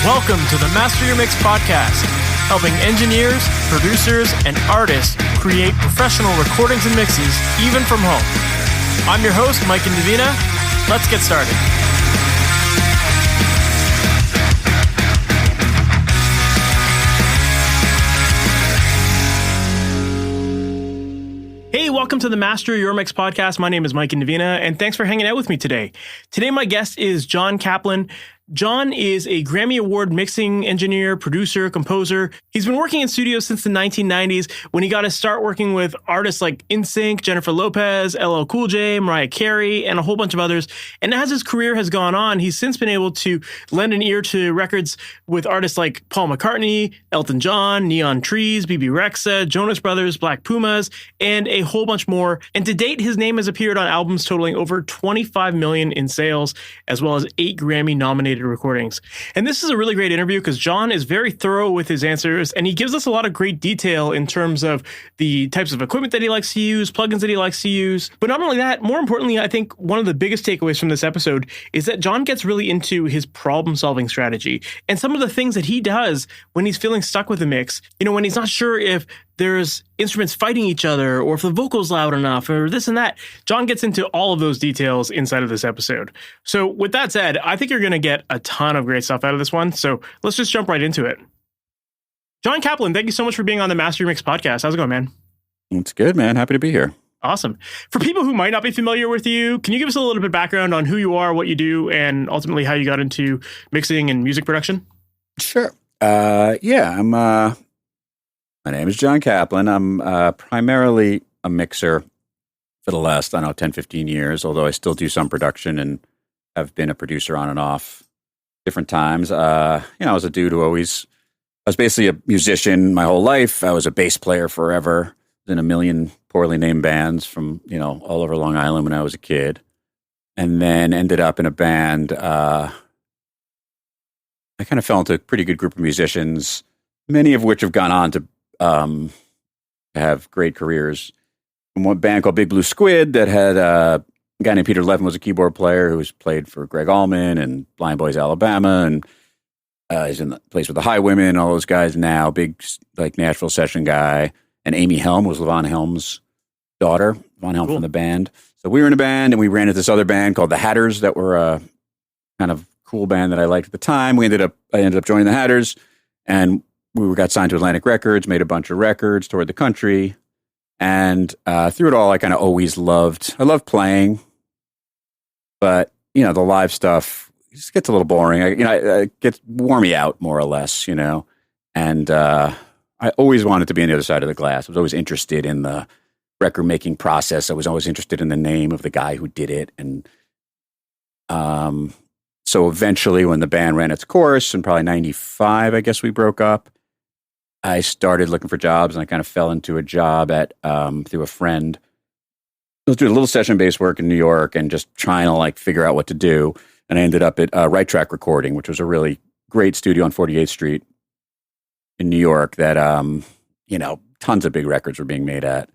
Welcome to the Master Your Mix podcast, helping engineers, producers, and artists create professional recordings and mixes, even from home. I'm your host, Mike and Davina. Let's get started. Hey, welcome to the Master Your Mix podcast. My name is Mike and Davina, and thanks for hanging out with me today. Today, my guest is Jon Kaplan. Jon is a Grammy Award mixing engineer, producer, composer. He's been working in studios since the 1990s when he got to start working with artists like NSYNC, Jennifer Lopez, LL Cool J, Mariah Carey, and a whole bunch of others. And as his career has gone on, he's since been able to lend an ear to records with artists like Paul McCartney, Elton John, Neon Trees, Bebe Rexha, Jonas Brothers, Black Pumas, and a whole bunch more. And to date, his name has appeared on albums totaling over 25 million in sales, as well as 8 Grammy-nominated recordings. And this is a really great interview because Jon is very thorough with his answers, and he gives us a lot of great detail in terms of the types of equipment that he likes to use, plugins that he likes to use. But not only that, more importantly, I think one of the biggest takeaways from this episode is that Jon gets really into his problem-solving strategy and some of the things that he does when he's feeling stuck with a mix. You know, when he's not sure if there's instruments fighting each other or if the vocal's loud enough or this and that. Jon gets into all of those details inside of this episode. So with that said, I think you're going to get a ton of great stuff out of this one. So let's just jump right into it. Jon Kaplan, thank you so much for being on the Master Your Mix podcast. How's it going, man? It's good, man. Happy to be here. Awesome. For people who might not be familiar with you, can you give us a little bit of background on who you are, what you do, and ultimately how you got into mixing and music production? Sure. My name is Jon Kaplan. I'm primarily a mixer for the last, 10, 15 years, although I still do some production and have been a producer on and off different times. I was a dude who I was basically a musician my whole life. I was a bass player forever. I was in a million poorly named bands from, all over Long Island when I was a kid. And then ended up in a band. I kind of fell into a pretty good group of musicians, many of which have gone on to have great careers. From one band called Big Blue Squid that had a guy named Peter Levin was a keyboard player who's played for Greg Allman and Blind Boys Alabama, and he's in the place with the Highwomen, all those guys now, big like Nashville session guy. And Amy Helm was Levon Helm's daughter, Levon Helm from the band. So we were in a band and we ran into this other band called the Hatters that were a kind of cool band that I liked at the time. I ended up joining the Hatters, and we got signed to Atlantic Records, made a bunch of records, toured the country. And through it all, I kind of always loved playing. But, the live stuff just gets a little boring. It gets wore me out more or less, And I always wanted to be on the other side of the glass. I was always interested in the record-making process. I was always interested in the name of the guy who did it. And so eventually when the band ran its course, in probably 95, I guess we broke up, I started looking for jobs, and I kind of fell into a job at through a friend. I was doing a little session-based work in New York and just trying to figure out what to do. And I ended up at Right Track Recording, which was a really great studio on 48th Street in New York that, tons of big records were being made at.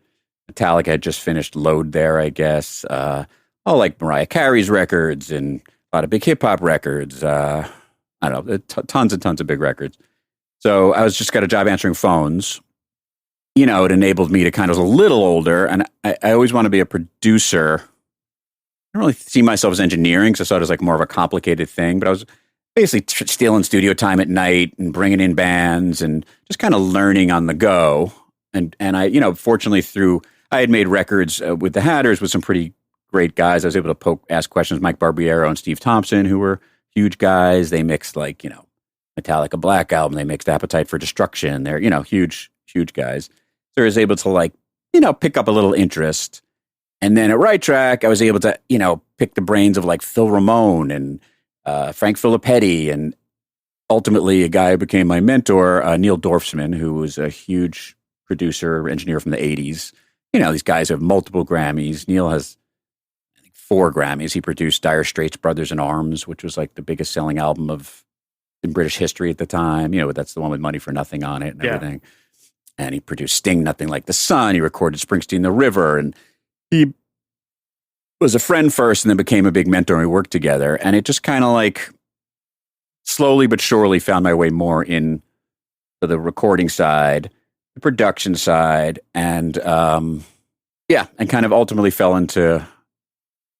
Metallica had just finished Load there, I guess. All like Mariah Carey's records and a lot of big hip-hop records. Tons and tons of big records. So I just got a job answering phones. It enabled me to I was a little older, and I always want to be a producer. I don't really see myself as engineering, because I saw it as more of a complicated thing, but I was basically stealing studio time at night and bringing in bands and just kind of learning on the go. And I, fortunately I had made records with the Hatters with some pretty great guys. I was able to ask questions, Mike Barbiero and Steve Thompson, who were huge guys. They mixed Metallica Black Album. They mixed Appetite for Destruction. They're, huge guys. So I was able to pick up a little interest. And then at Right Track, I was able to, pick the brains of Phil Ramone and Frank Filippetti, and ultimately a guy who became my mentor, Neil Dorfsman, who was a huge producer, engineer from the 80s. These guys have multiple Grammys. Neil has, I think, 4 Grammys. He produced Dire Straits' Brothers in Arms, which was the biggest selling album in British history at the time. That's the one with Money for Nothing on it and everything. And he produced Sting, Nothing Like the Sun. He recorded Springsteen, The River. And he was a friend first and then became a big mentor, and we worked together. And it just kind of slowly but surely found my way more in the recording side, the production side, and and kind of ultimately fell into.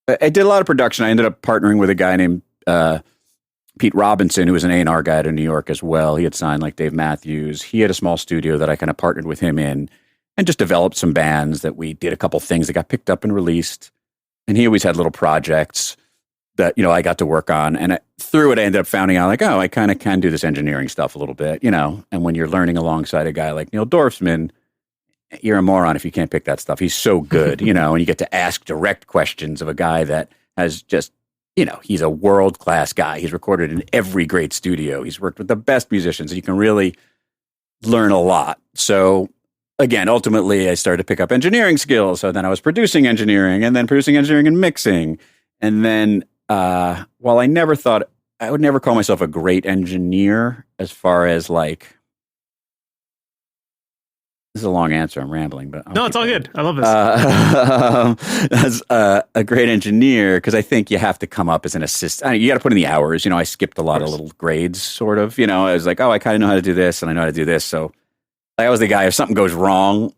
I did a lot of production. I ended up partnering with a guy named Pete Robinson, who was an A&R guy in New York as well. He had signed like Dave Matthews. He had a small studio that I kind of partnered with him in, and just developed some bands that we did a couple things that got picked up and released. And he always had little projects that, I got to work on. And through it, I ended up finding out like, I kind of can do this engineering stuff a little bit, And when you're learning alongside a guy like Neil Dorfsman, you're a moron if you can't pick that stuff. He's so good, and you get to ask direct questions of a guy that has just, he's a world-class guy. He's recorded in every great studio. He's worked with the best musicians. And you can really learn a lot. So again, ultimately, I started to pick up engineering skills. So then I was producing engineering and then producing engineering and mixing. And then while I never thought, I would never call myself a great engineer as far as like, this is a long answer. I'm rambling, but no, it's all good. I love this. As a great engineer, because I think you have to come up as an assistant. You got to put in the hours. I skipped a lot of little grades, sort of. I was like, I kind of know how to do this, and I know how to do this. So I was the guy. If something goes wrong,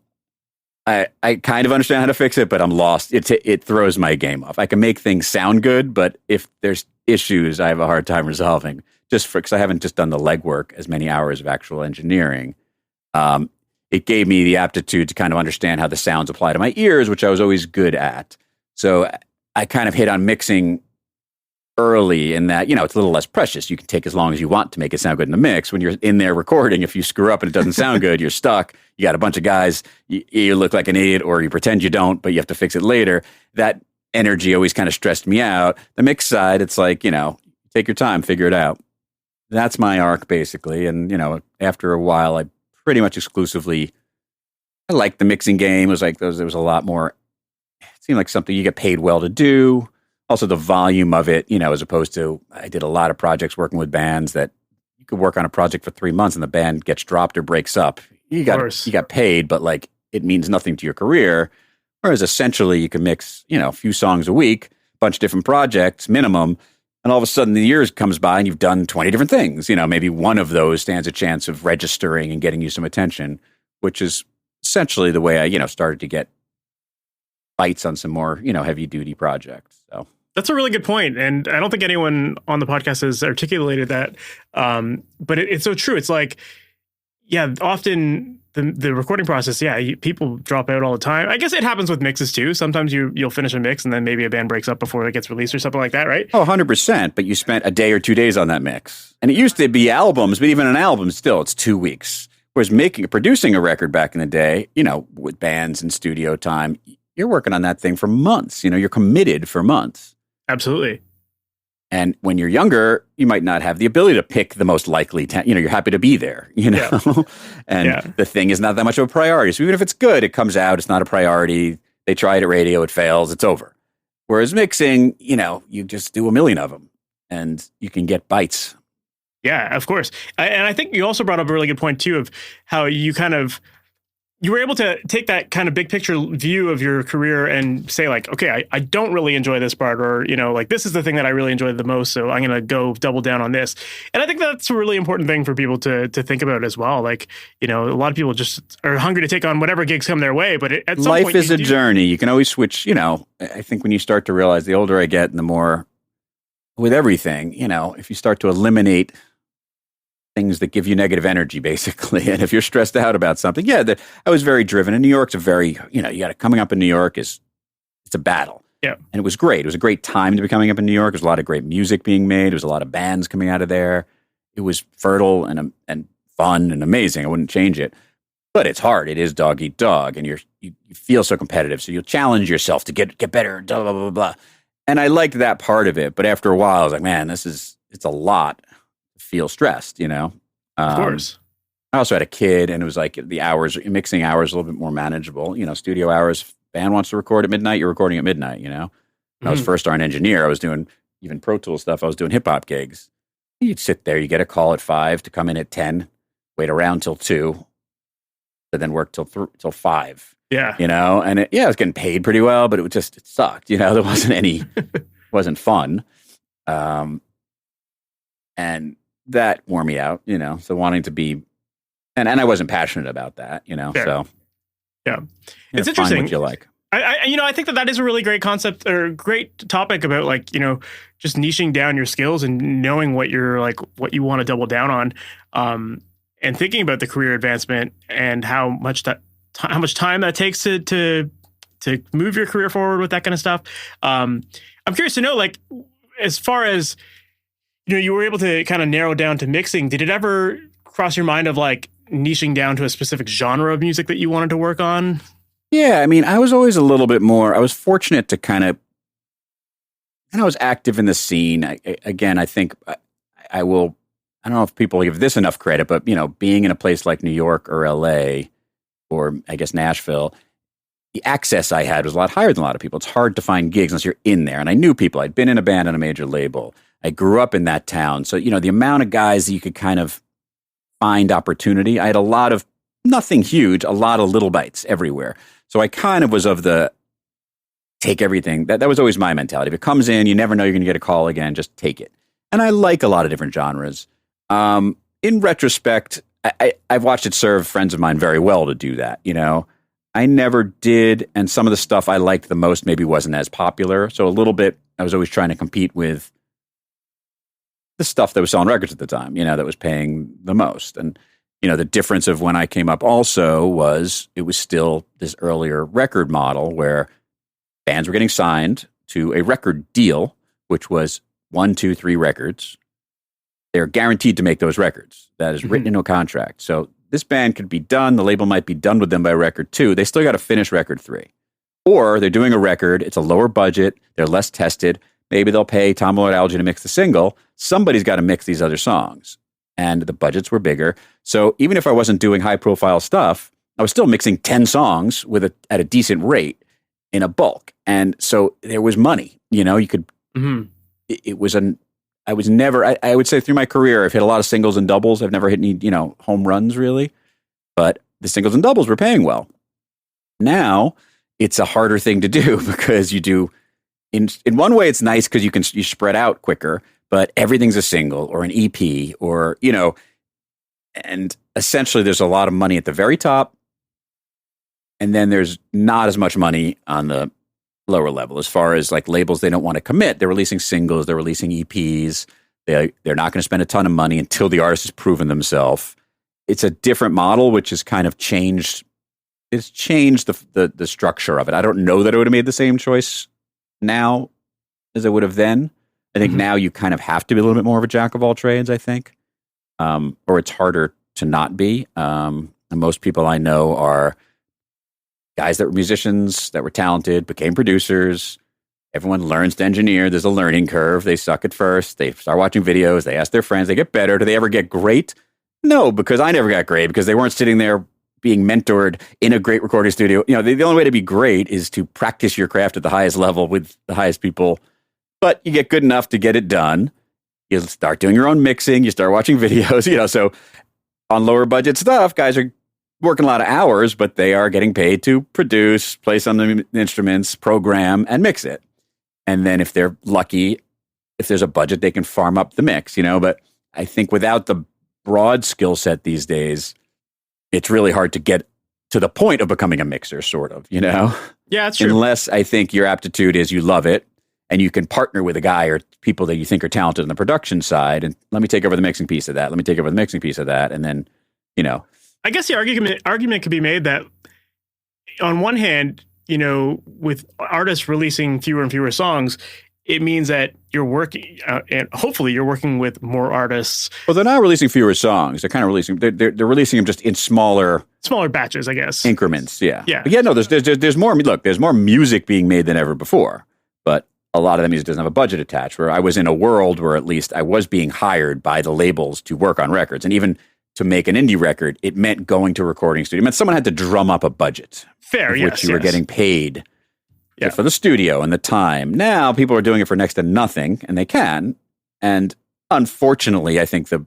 I kind of understand how to fix it, but I'm lost. It throws my game off. I can make things sound good, but if there's issues, I have a hard time resolving. Because I haven't just done the legwork as many hours of actual engineering. It gave me the aptitude to kind of understand how the sounds apply to my ears, which I was always good at. So I kind of hit on mixing early in that, it's a little less precious. You can take as long as you want to make it sound good in the mix. When you're in there recording, if you screw up and it doesn't sound good, you're stuck. You got a bunch of guys, you look like an idiot or you pretend you don't, but you have to fix it later. That energy always kind of stressed me out. The mix side, it's like, take your time, figure it out. That's my arc, basically. And, after a while, I pretty much exclusively, I liked the mixing game. It was like there was a lot more. It seemed like something you get paid well to do. Also, the volume of it, as opposed to I did a lot of projects working with bands that you could work on a project for 3 months and the band gets dropped or breaks up. You got paid, but like it means nothing to your career. Whereas essentially, you can mix a few songs a week, a bunch of different projects minimum. And all of a sudden, the years comes by and you've done 20 different things. Maybe one of those stands a chance of registering and getting you some attention, which is essentially the way I, started to get bites on some more, heavy duty projects. So that's a really good point. And I don't think anyone on the podcast has articulated that. But it's so true. It's like, often the recording process, people drop out all the time. I guess it happens with mixes too. Sometimes you'll finish a mix and then maybe a band breaks up before it gets released or something like that, right? Oh, 100%. But you spent a day or 2 days on that mix. And it used to be albums, but even an album still, it's 2 weeks. Whereas producing a record back in the day, with bands and studio time, you're working on that thing for months. You're committed for months. Absolutely. And when you're younger, you might not have the ability to pick the most likely, you're happy to be there, and the thing is not that much of a priority. So even if it's good, it comes out, it's not a priority. They try it at radio, it fails, it's over. Whereas mixing, you just do a million of them and you can get bites. Yeah, of course. And I think you also brought up a really good point too of how you were able to take that kind of big picture view of your career and say like, okay, I don't really enjoy this part, or, like this is the thing that I really enjoy the most. So I'm going to go double down on this. And I think that's a really important thing for people to think about as well. Like, a lot of people just are hungry to take on whatever gigs come their way, but at some point life is a journey. You can always switch, I think when you start to realize the older I get and the more with everything, if you start to eliminate things that give you negative energy, basically. And if you're stressed out about something, I was very driven. And New York's a very, coming up in New York it's a battle. Yeah. And it was great. It was a great time to be coming up in New York. There's a lot of great music being made. There was a lot of bands coming out of there. It was fertile and fun and amazing. I wouldn't change it. But it's hard. It is dog eat dog. And you feel so competitive. So you'll challenge yourself to get better, blah, blah, blah, blah. And I liked that part of it. But after a while, I was like, man, it's a lot. Feel stressed, Of course. I also had a kid, and it was like mixing hours a little bit more manageable. Studio hours, band wants to record at midnight, you're recording at midnight, When I was first starting engineer, I was doing even Pro Tool stuff. I was doing hip hop gigs. You'd sit there, you get a call at 5 to come in at 10, wait around till 2, and then work till 5. Yeah. And I was getting paid pretty well, but it sucked. There wasn't wasn't fun. And that wore me out, so wanting to be, and I wasn't passionate about that, Fair. so. Yeah. It's interesting. Find what you like. I think that is a really great concept or great topic about like, just niching down your skills and knowing what you're like, what you want to double down on, and thinking about the career advancement and how much time that takes to move your career forward with that kind of stuff. I'm curious to know, like, as far as, you were able to kind of narrow down to mixing, did it ever cross your mind of like niching down to a specific genre of music that you wanted to work on? Yeah, I mean, I was always a little bit more, I was fortunate to kind of, and I was active in the scene. I think I don't know if people give this enough credit, but, being in a place like New York or LA, or I guess Nashville, the access I had was a lot higher than a lot of people. It's hard to find gigs unless you're in there. And I knew people. I'd been in a band on a major label. I grew up in that town. So, the amount of guys that you could kind of find opportunity, I had a lot of, nothing huge, a lot of little bites everywhere. So I kind of was of the take everything. That was always my mentality. If it comes in, you never know you're going to get a call again. Just take it. And I like a lot of different genres. In retrospect, I've watched it serve friends of mine very well to do that. I never did. And some of the stuff I liked the most maybe wasn't as popular. So a little bit, I was always trying to compete with the stuff that was selling records at the time, that was paying the most. And the difference of when I came up also was it was still this earlier record model where bands were getting signed to a record deal, which was 1, 2, 3 records. They're guaranteed to make those records. That is written into a contract. So this band could be done. The label might be done with them by record 2. They still got to finish record 3. Or they're doing a record. It's a lower budget. They're less tested. Maybe they'll pay Tom Lord Alge to mix the single. Somebody's got to mix these other songs. And the budgets were bigger. So even if I wasn't doing high profile stuff, I was still mixing 10 songs at a decent rate in a bulk. And so there was money, you could, it was I was never, I would say through my career, I've hit a lot of singles and doubles. I've never hit any, home runs really, but the singles and doubles were paying well. Now it's a harder thing to do because you do, in one way it's nice because you spread out quicker, but everything's a single or an EP or, and essentially there's a lot of money at the very top. And then there's not as much money on the lower level as far as like labels. They don't want to commit. They're releasing singles. They're releasing EPs. They're not going to spend a ton of money until the artist has proven themselves. It's a different model, which has kind of changed. It's changed the structure of it. I don't know that I would have made the same choice now as I would have then. I think now you kind of have to be a little bit more of a jack of all trades, I think. Or it's harder to not be. And most people I know are guys that were musicians, that were talented, became producers. Everyone learns to engineer. There's a learning curve. They suck at first. They start watching videos. They ask their friends. They get better. Do they ever get great? No, because I never got great because they weren't sitting there being mentored in a great recording studio. The only way to be great is to practice your craft at the highest level with the highest people. But you get good enough to get it done. You start doing your own mixing. You start watching videos, so on lower budget stuff, guys are working a lot of hours, but they are getting paid to produce, play some of the instruments, program, and mix it. And then if they're lucky, if there's a budget, they can farm up the mix, But I think without the broad skill set these days, it's really hard to get to the point of becoming a mixer, sort of, Yeah, that's true. Unless I think your aptitude is you love it and you can partner with a guy or people that you think are talented on the production side. And let me take over the mixing piece of that. Let me take over the mixing piece of that. And then, I guess the argument could be made that on one hand, with artists releasing fewer and fewer songs, it means that you're working, and hopefully you're working with more artists. Well, they're not releasing fewer songs. They're kind of releasing. They're releasing them just in smaller batches, I guess. Increments. Yeah. Yeah. But yeah. No. There's more. Look, there's more music being made than ever before, but a lot of that music doesn't have a budget attached. Where I was in a world where at least I was being hired by the labels to work on records, and even to make an indie record, it meant going to a recording studio. It meant someone had to drum up a budget. Fair, yes. Which you were getting paid. Yeah. For the studio and the time. Now people are doing it for next to nothing, and they can. And unfortunately, I think the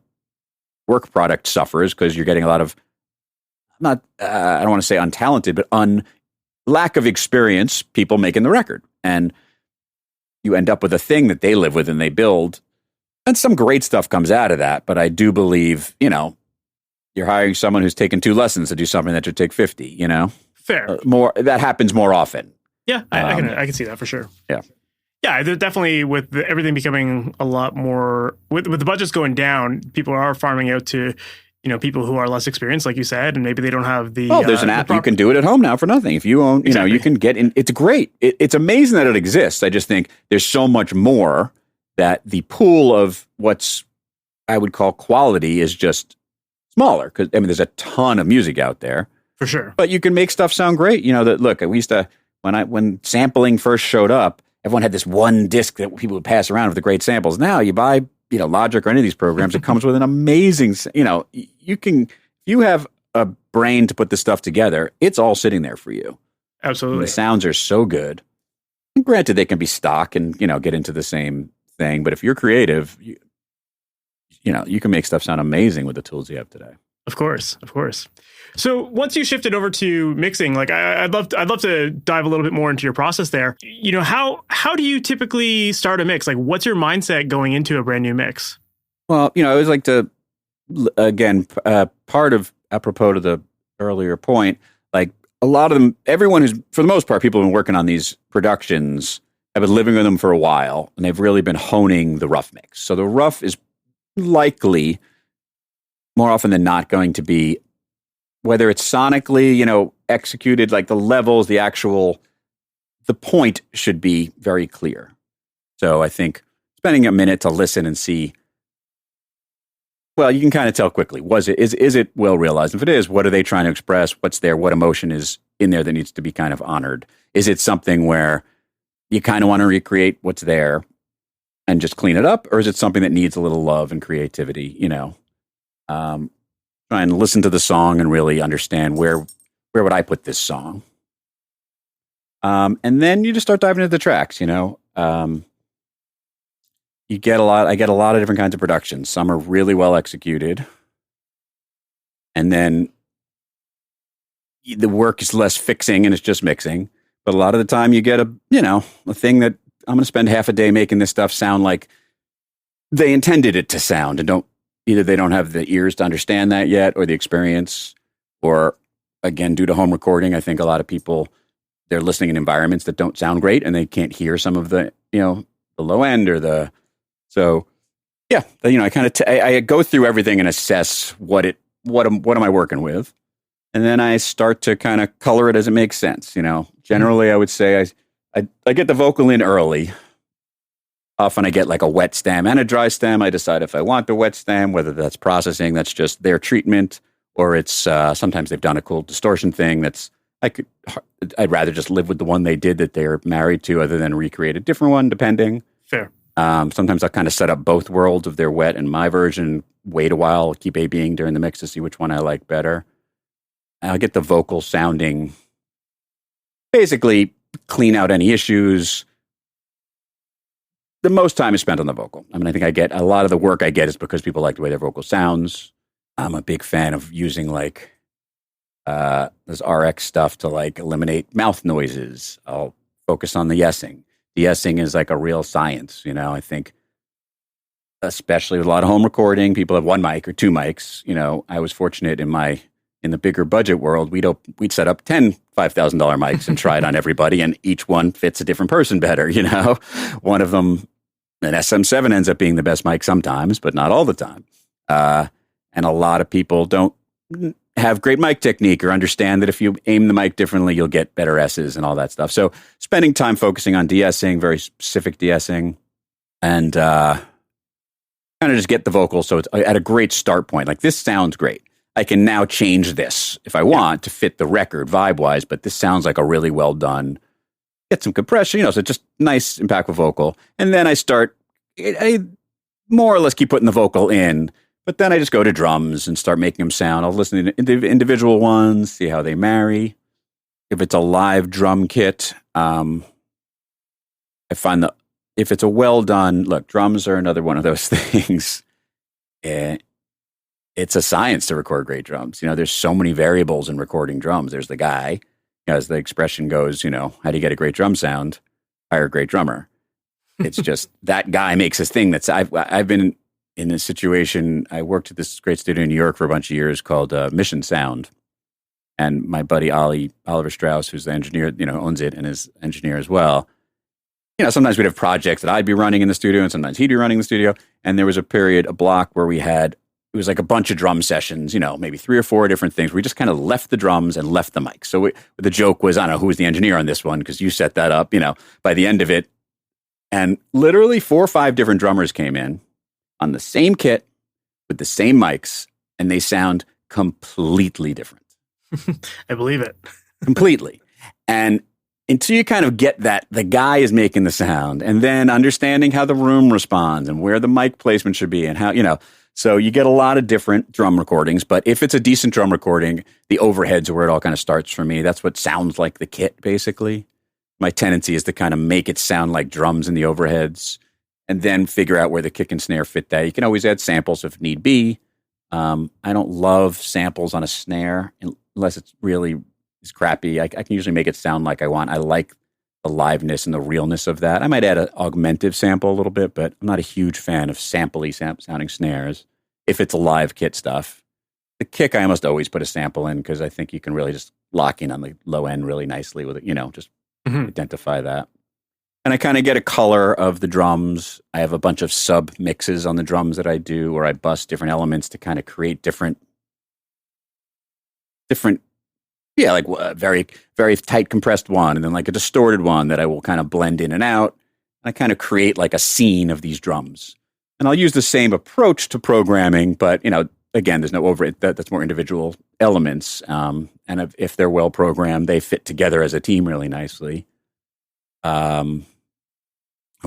work product suffers because you're getting a lot of I don't want to say untalented, but lack of experience people making the record. And you end up with a thing that they live with and they build And some great stuff comes out of that. But I do believe, you're hiring someone who's taken 2 lessons to do something that should take 50, Fair. More that happens more often. Yeah, I can see that for sure. Yeah. Yeah, definitely with everything becoming a lot more, with the budgets going down, people are farming out to, people who are less experienced, like you said, and maybe they don't have the... Oh, there's an app. You can do it at home now for nothing. If you own, Exactly. You can get in. It's great. It's amazing that it exists. I just think there's so much more that the pool of what's I would call quality is just smaller. Because, there's a ton of music out there. For sure. But you can make stuff sound great. We used to, when sampling first showed up, everyone had this one disc that people would pass around with the great samples. Now you buy, Logic or any of these programs, it comes with an amazing, you have a brain to put this stuff together, it's all sitting there for you. Absolutely. And the sounds are so good. And granted, they can be stock and, get into the same thing. But if you're creative, you can make stuff sound amazing with the tools you have today. Of course. So once you shifted over to mixing, like I'd love to dive a little bit more into your process there. How do you typically start a mix? Like, what's your mindset going into a brand new mix? Well, I always like to, again, part of, apropos to the earlier point, like a lot of them, everyone who's, for the most part, people who've been working on these productions have been living with them for a while, and they've really been honing the rough mix. So the rough is likely more often than not going to be, whether it's sonically, executed, like the levels, the point should be very clear. So I think spending a minute to listen and see, well, you can kind of tell quickly, is it well realized? If it is, what are they trying to express? What's there? What emotion is in there that needs to be kind of honored? Is it something where you kind of want to recreate what's there and just clean it up? Or is it something that needs a little love and creativity, try and listen to the song and really understand where would I put this song. And then you just start diving into the tracks, I get a lot of different kinds of productions. Some are really well executed. And then the work is less fixing and it's just mixing. But a lot of the time you get a thing that I'm going to spend half a day making this stuff sound like they intended it to sound, and either they don't have the ears to understand that yet, or the experience, or again, due to home recording, I think a lot of people, they're listening in environments that don't sound great and they can't hear some of the, the low end or so yeah, I kind of, I go through everything and assess what am I working with? And then I start to kind of color it as it makes sense. Generally I would say I get the vocal in early. Often I get like a wet stem and a dry stem. I decide if I want the wet stem, whether that's processing, that's just their treatment, or it's sometimes they've done a cool distortion thing I'd rather just live with the one they did that they're married to, other than recreate a different one, depending. Fair. Sometimes I'll kind of set up both worlds of their wet and my version, wait a while, keep A-Bing during the mix to see which one I like better. I'll get the vocal sounding, basically clean out any issues. The most time is spent on the vocal. I think I get a lot of the work I get is because people like the way their vocal sounds. I'm a big fan of using this RX stuff to eliminate mouth noises. I'll focus on the yesing. The yesing is like a real science. I think, especially with a lot of home recording, people have one mic or two mics. I was fortunate in the bigger budget world, we'd set up 10 $5,000 mics and try it on everybody, and each one fits a different person better. One of them, an SM7 ends up being the best mic sometimes, but not all the time. And a lot of people don't have great mic technique or understand that if you aim the mic differently, you'll get better S's and all that stuff. So spending time focusing on de-essing, very specific de-essing, and kind of just get the vocal so it's at a great start point. Like, this sounds great. I can now change this if I want to fit the record vibe-wise, but this sounds like a really well done. Get some compression, so just nice, impactful vocal. And then I more or less keep putting the vocal in, but then I just go to drums and start making them sound. I'll listen to individual ones, see how they marry. If it's a live drum kit, I find if it's a well done, look, drums are another one of those things. It's a science to record great drums. There's so many variables in recording drums. There's the guy, as the expression goes, how do you get a great drum sound? Hire a great drummer. It's just that guy makes his thing. I've been in this situation. I worked at this great studio in New York for a bunch of years called Mission Sound. And my buddy Oliver Strauss, who's the engineer, owns it and is engineer as well. Sometimes we'd have projects that I'd be running in the studio and sometimes he'd be running the studio. And there was a block where it was like a bunch of drum sessions, maybe 3 or 4 different things. We just kind of left the drums and left the mic. So the joke was, I don't know who was the engineer on this one because you set that up, by the end of it. And literally 4 or 5 different drummers came in on the same kit with the same mics, and they sound completely different. I believe it. Completely. And until you kind of get that the guy is making the sound and then understanding how the room responds and where the mic placement should be and how, so you get a lot of different drum recordings. But if it's a decent drum recording, the overheads are where it all kind of starts for me. That's what sounds like the kit, basically. My tendency is to kind of make it sound like drums in the overheads and then figure out where the kick and snare fit that. You can always add samples if need be. I don't love samples on a snare unless it's really is crappy. I can usually make it sound like I want. I like the liveness and the realness of that. I might add an augmentive sample a little bit, but I'm not a huge fan of sampley sounding snares if it's a live kit stuff. The kick, I almost always put a sample in because I think you can really just lock in on the low end really nicely with it, just identify that. And I kind of get a color of the drums. I have a bunch of sub mixes on the drums that I do where I bust different elements to kind of create different, like a very, very tight compressed one, and then like a distorted one that I will kind of blend in and out. And I kind of create like a scene of these drums. And I'll use the same approach to programming, but, again, there's no that's more individual elements. And if they're well programmed, they fit together as a team really nicely. I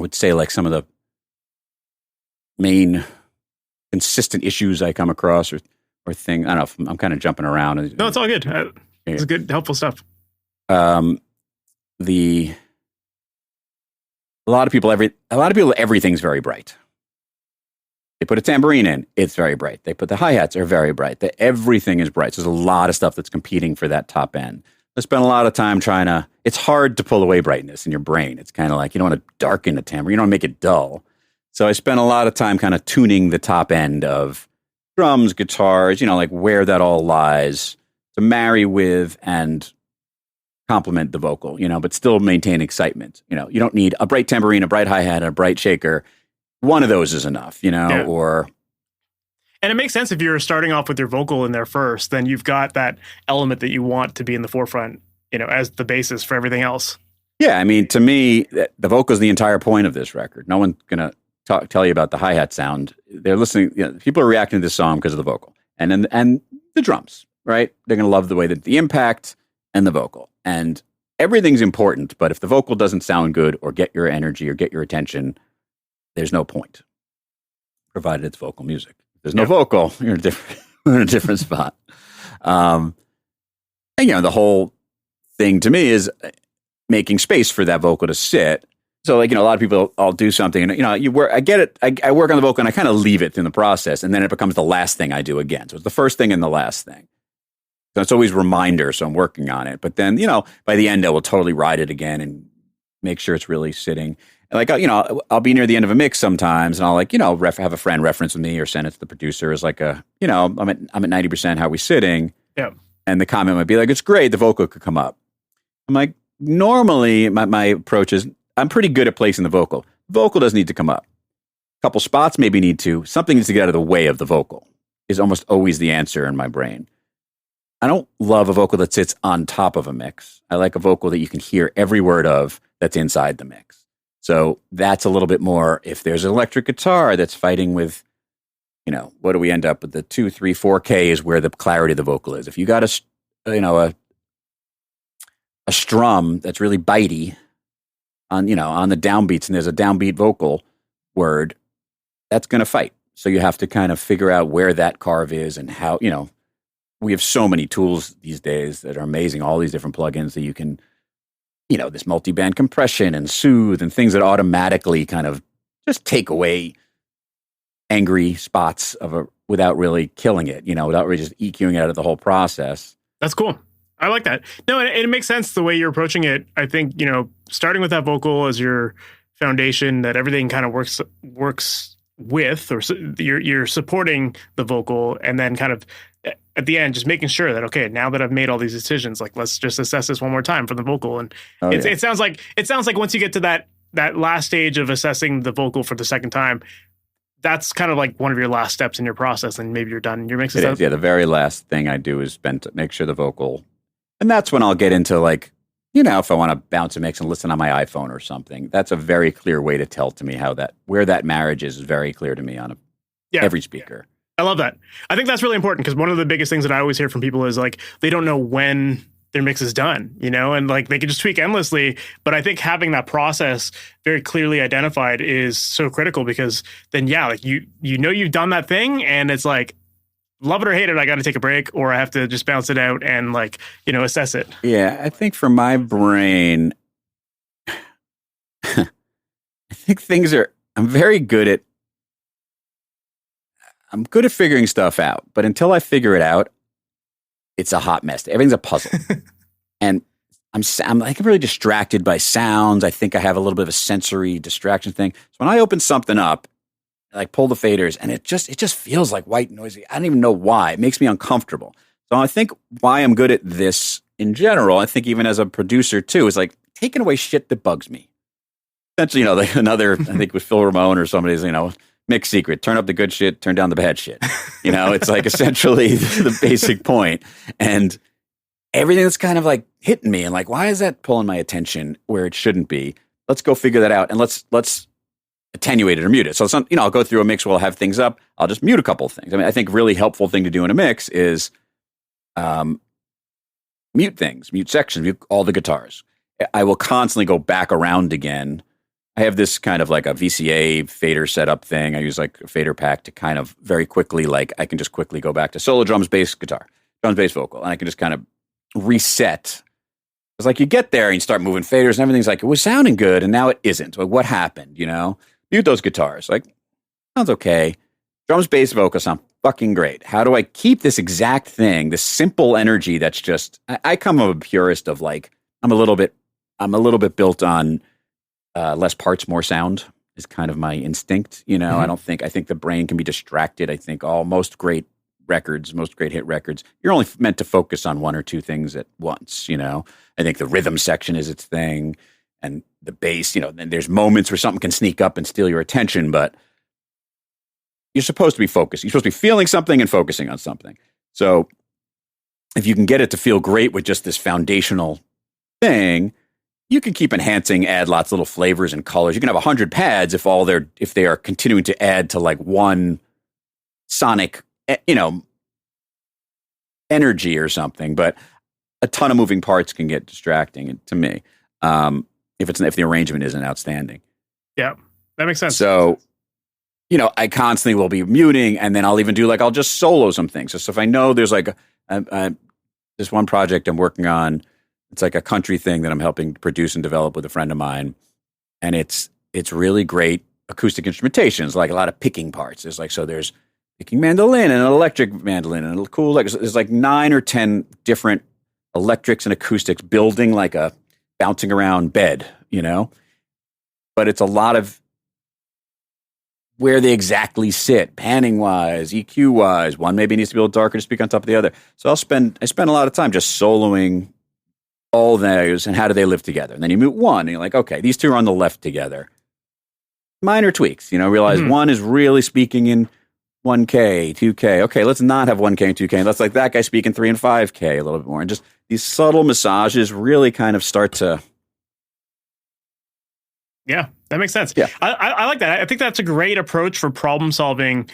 would say like some of the main consistent issues I come across or thing. I don't know if I'm kind of jumping around. No, it's all good. It's good, helpful stuff. A lot of people, everything's very bright. They put a tambourine in, it's very bright. They put the hi-hats, are very bright. Everything is bright. So there's a lot of stuff that's competing for that top end. I spend a lot of time it's hard to pull away brightness in your brain. It's kind of like, you don't want to darken the tambourine, you don't want to make it dull. So I spend a lot of time kind of tuning the top end of drums, guitars, like where that all lies to marry with and complement the vocal, but still maintain excitement. You don't need a bright tambourine, a bright hi-hat, and a bright shaker. One of those is enough, Yeah. And it makes sense if you're starting off with your vocal in there first, then you've got that element that you want to be in the forefront, as the basis for everything else. Yeah, I mean, to me, the vocal is the entire point of this record. No one's going to tell you about the hi-hat sound. They're listening, people are reacting to this song because of the vocal and the drums, right? They're going to love the way that the impact and the vocal. And everything's important, but if the vocal doesn't sound good or get your energy or get your attention, there's no point, provided it's vocal music. If there's no vocal, you're in a different spot. And, the whole thing to me is making space for that vocal to sit. So, like, a lot of people, I'll do something and, I get it. I work on the vocal and I kind of leave it in the process, and then it becomes the last thing I do again. So it's the first thing and the last thing. So it's always a reminder, so I'm working on it. But then, by the end, I will totally ride it again and make sure it's really sitting. Like, I'll be near the end of a mix sometimes, and I'll have a friend reference with me or send it to the producer as like I'm at 90%. How are we sitting? Yeah. And the comment might be like, it's great. The vocal could come up. I'm like, normally my approach is I'm pretty good at placing the vocal. Vocal doesn't need to come up. A couple spots maybe need to. Something needs to get out of the way of the vocal is almost always the answer in my brain. I don't love a vocal that sits on top of a mix. I like a vocal that you can hear every word of that's inside the mix. So that's a little bit more, if there's an electric guitar that's fighting with, what do we end up with? The 2, 3, 4K is where the clarity of the vocal is. If you got a strum that's really bitey on the downbeats and there's a downbeat vocal word, that's going to fight. So you have to kind of figure out where that carve is and how, we have so many tools these days that are amazing, all these different plugins that you can, this multi-band compression and soothe and things that automatically kind of just take away angry spots without really killing it, without really just EQing it out of the whole process. That's cool. I like that. No, and it makes sense the way you're approaching it. I think, starting with that vocal as your foundation that everything kind of works with, or you're supporting the vocal, and then kind of at the end just making sure that, okay, now that I've made all these decisions, like let's just assess this one more time for the vocal. And it sounds like once you get to that last stage of assessing the vocal for the second time, that's kind of like one of your last steps in your process, and maybe you're done. Your mix is done. Yeah, the very last thing I do is make sure the vocal, and that's when I'll get into like, if I want to bounce a mix and listen on my iPhone or something. That's a very clear way to tell to me where that marriage is very clear to me on every speaker. I love that. I think that's really important, because one of the biggest things that I always hear from people is like they don't know when their mix is done, and like they can just tweak endlessly. But I think having that process very clearly identified is so critical, because then, like you've done that thing, and it's like, love it or hate it, I got to take a break, or I have to just bounce it out and like, assess it. Yeah. I think for my brain, I think I'm very good at, figuring stuff out, but until I figure it out, it's a hot mess. Everything's a puzzle. And I'm like really distracted by sounds. I think I have a little bit of a sensory distraction thing. So when I open something up, like pull the faders, and it just feels like white noisy. I don't even know why. It makes me uncomfortable. So I think why I'm good at this in general, I think even as a producer too, is like taking away shit that bugs me. Essentially, like another, I think with Phil Ramone or somebody's, mix secret, turn up the good shit, turn down the bad shit. It's like essentially the basic point. And everything that's kind of like hitting me and like, why is that pulling my attention where it shouldn't be? Let's go figure that out, and let's attenuate it or mute it. So it's not, I'll go through a mix where I'll have things up. I'll just mute a couple of things. I mean, I think really helpful thing to do in a mix is mute things, mute sections, mute all the guitars. I will constantly go back around again. I have this kind of like a VCA fader setup thing. I use like a fader pack to kind of very quickly, like I can just quickly go back to solo drums, bass, guitar, drums, bass, vocal, and I can just kind of reset. It's like you get there and you start moving faders and everything's like, it was sounding good and now it isn't. Like, what happened, Mute those guitars. Like, sounds okay. Drums, bass, vocal sound fucking great. How do I keep this exact thing, this simple energy that's just, I come of a purist of like, I'm a little bit built on less parts, more sound is kind of my instinct. Mm-hmm. I think the brain can be distracted. I think most great hit records, you're only meant to focus on one or two things at once. I think the rhythm section is its thing, and the bass, then there's moments where something can sneak up and steal your attention, but you're supposed to be focused. You're supposed to be feeling something and focusing on something. So if you can get it to feel great with just this foundational thing, you can keep enhancing, add lots of little flavors and colors. You can have 100 pads if they are continuing to add to like one sonic, energy or something. But a ton of moving parts can get distracting to me if the arrangement isn't outstanding. Yeah, that makes sense. So, I constantly will be muting, and then I'll even do I'll just solo some things. So if I know there's like this one project I'm working on. It's like a country thing that I'm helping produce and develop with a friend of mine. And it's really great acoustic instrumentations, like a lot of picking parts. There's picking mandolin and an electric mandolin and a cool, there's like 9 or 10 different electrics and acoustics building like a bouncing around bed, but it's a lot of where they exactly sit, panning wise, EQ wise. One maybe needs to be a little darker to speak on top of the other. So I spend a lot of time just soloing all those, and how do they live together? And then you mute one, and you're like, okay, these two are on the left together. Minor tweaks, realize one is really speaking in 1K, 2K. Okay, let's not have 1K and 2K. Let's like that guy speak in 3 and 5K a little bit more. And just these subtle massages really kind of start to... Yeah, that makes sense. Yeah. I like that. I think that's a great approach for problem solving,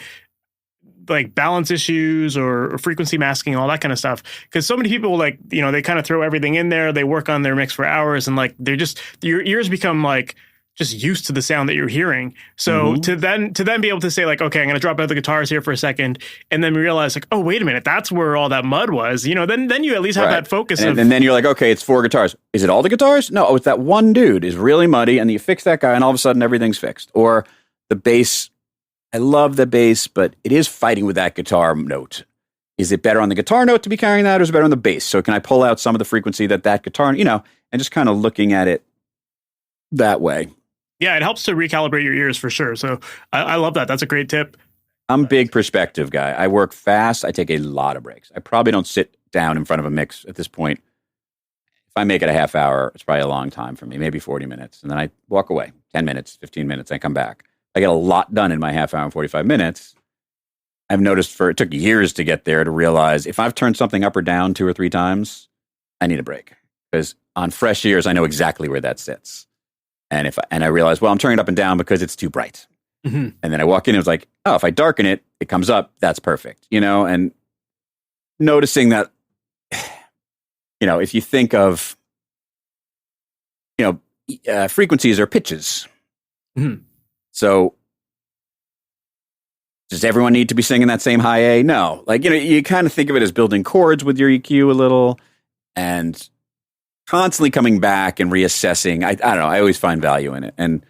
like balance issues or frequency masking, all that kind of stuff. Because so many people they kind of throw everything in there. They work on their mix for hours, and like your ears become like just used to the sound that you're hearing. So to then be able to say like, okay, I'm going to drop out the guitars here for a second, and then realize like, oh, wait a minute, that's where all that mud was. Then you at least have that focus. And then you're like, okay, it's 4 guitars. Is it all the guitars? No, it's that one dude is really muddy, and you fix that guy, and all of a sudden everything's fixed. Or the bass. I love the bass, but it is fighting with that guitar note. Is it better on the guitar note to be carrying that, or is it better on the bass? So can I pull out some of the frequency that guitar, and just kind of looking at it that way. Yeah, it helps to recalibrate your ears for sure. So I love that. That's a great tip. I'm a big perspective guy. I work fast. I take a lot of breaks. I probably don't sit down in front of a mix at this point. If I make it a half hour, it's probably a long time for me, maybe 40 minutes. And then I walk away, 10 minutes, 15 minutes, I come back. I get a lot done in my half hour and 45 minutes. I've noticed it took years to get there to realize if I've turned something up or down 2 or 3 times, I need a break. Because on fresh ears, I know exactly where that sits. And I realize, well, I'm turning it up and down because it's too bright. Mm-hmm. And then I walk in and it's like, oh, if I darken it, it comes up. That's perfect. And noticing that, if you think of, frequencies or pitches. Mm-hmm. So does everyone need to be singing that same high A? No. You kind of think of it as building chords with your EQ a little and constantly coming back and reassessing. I don't know. I always find value in it. And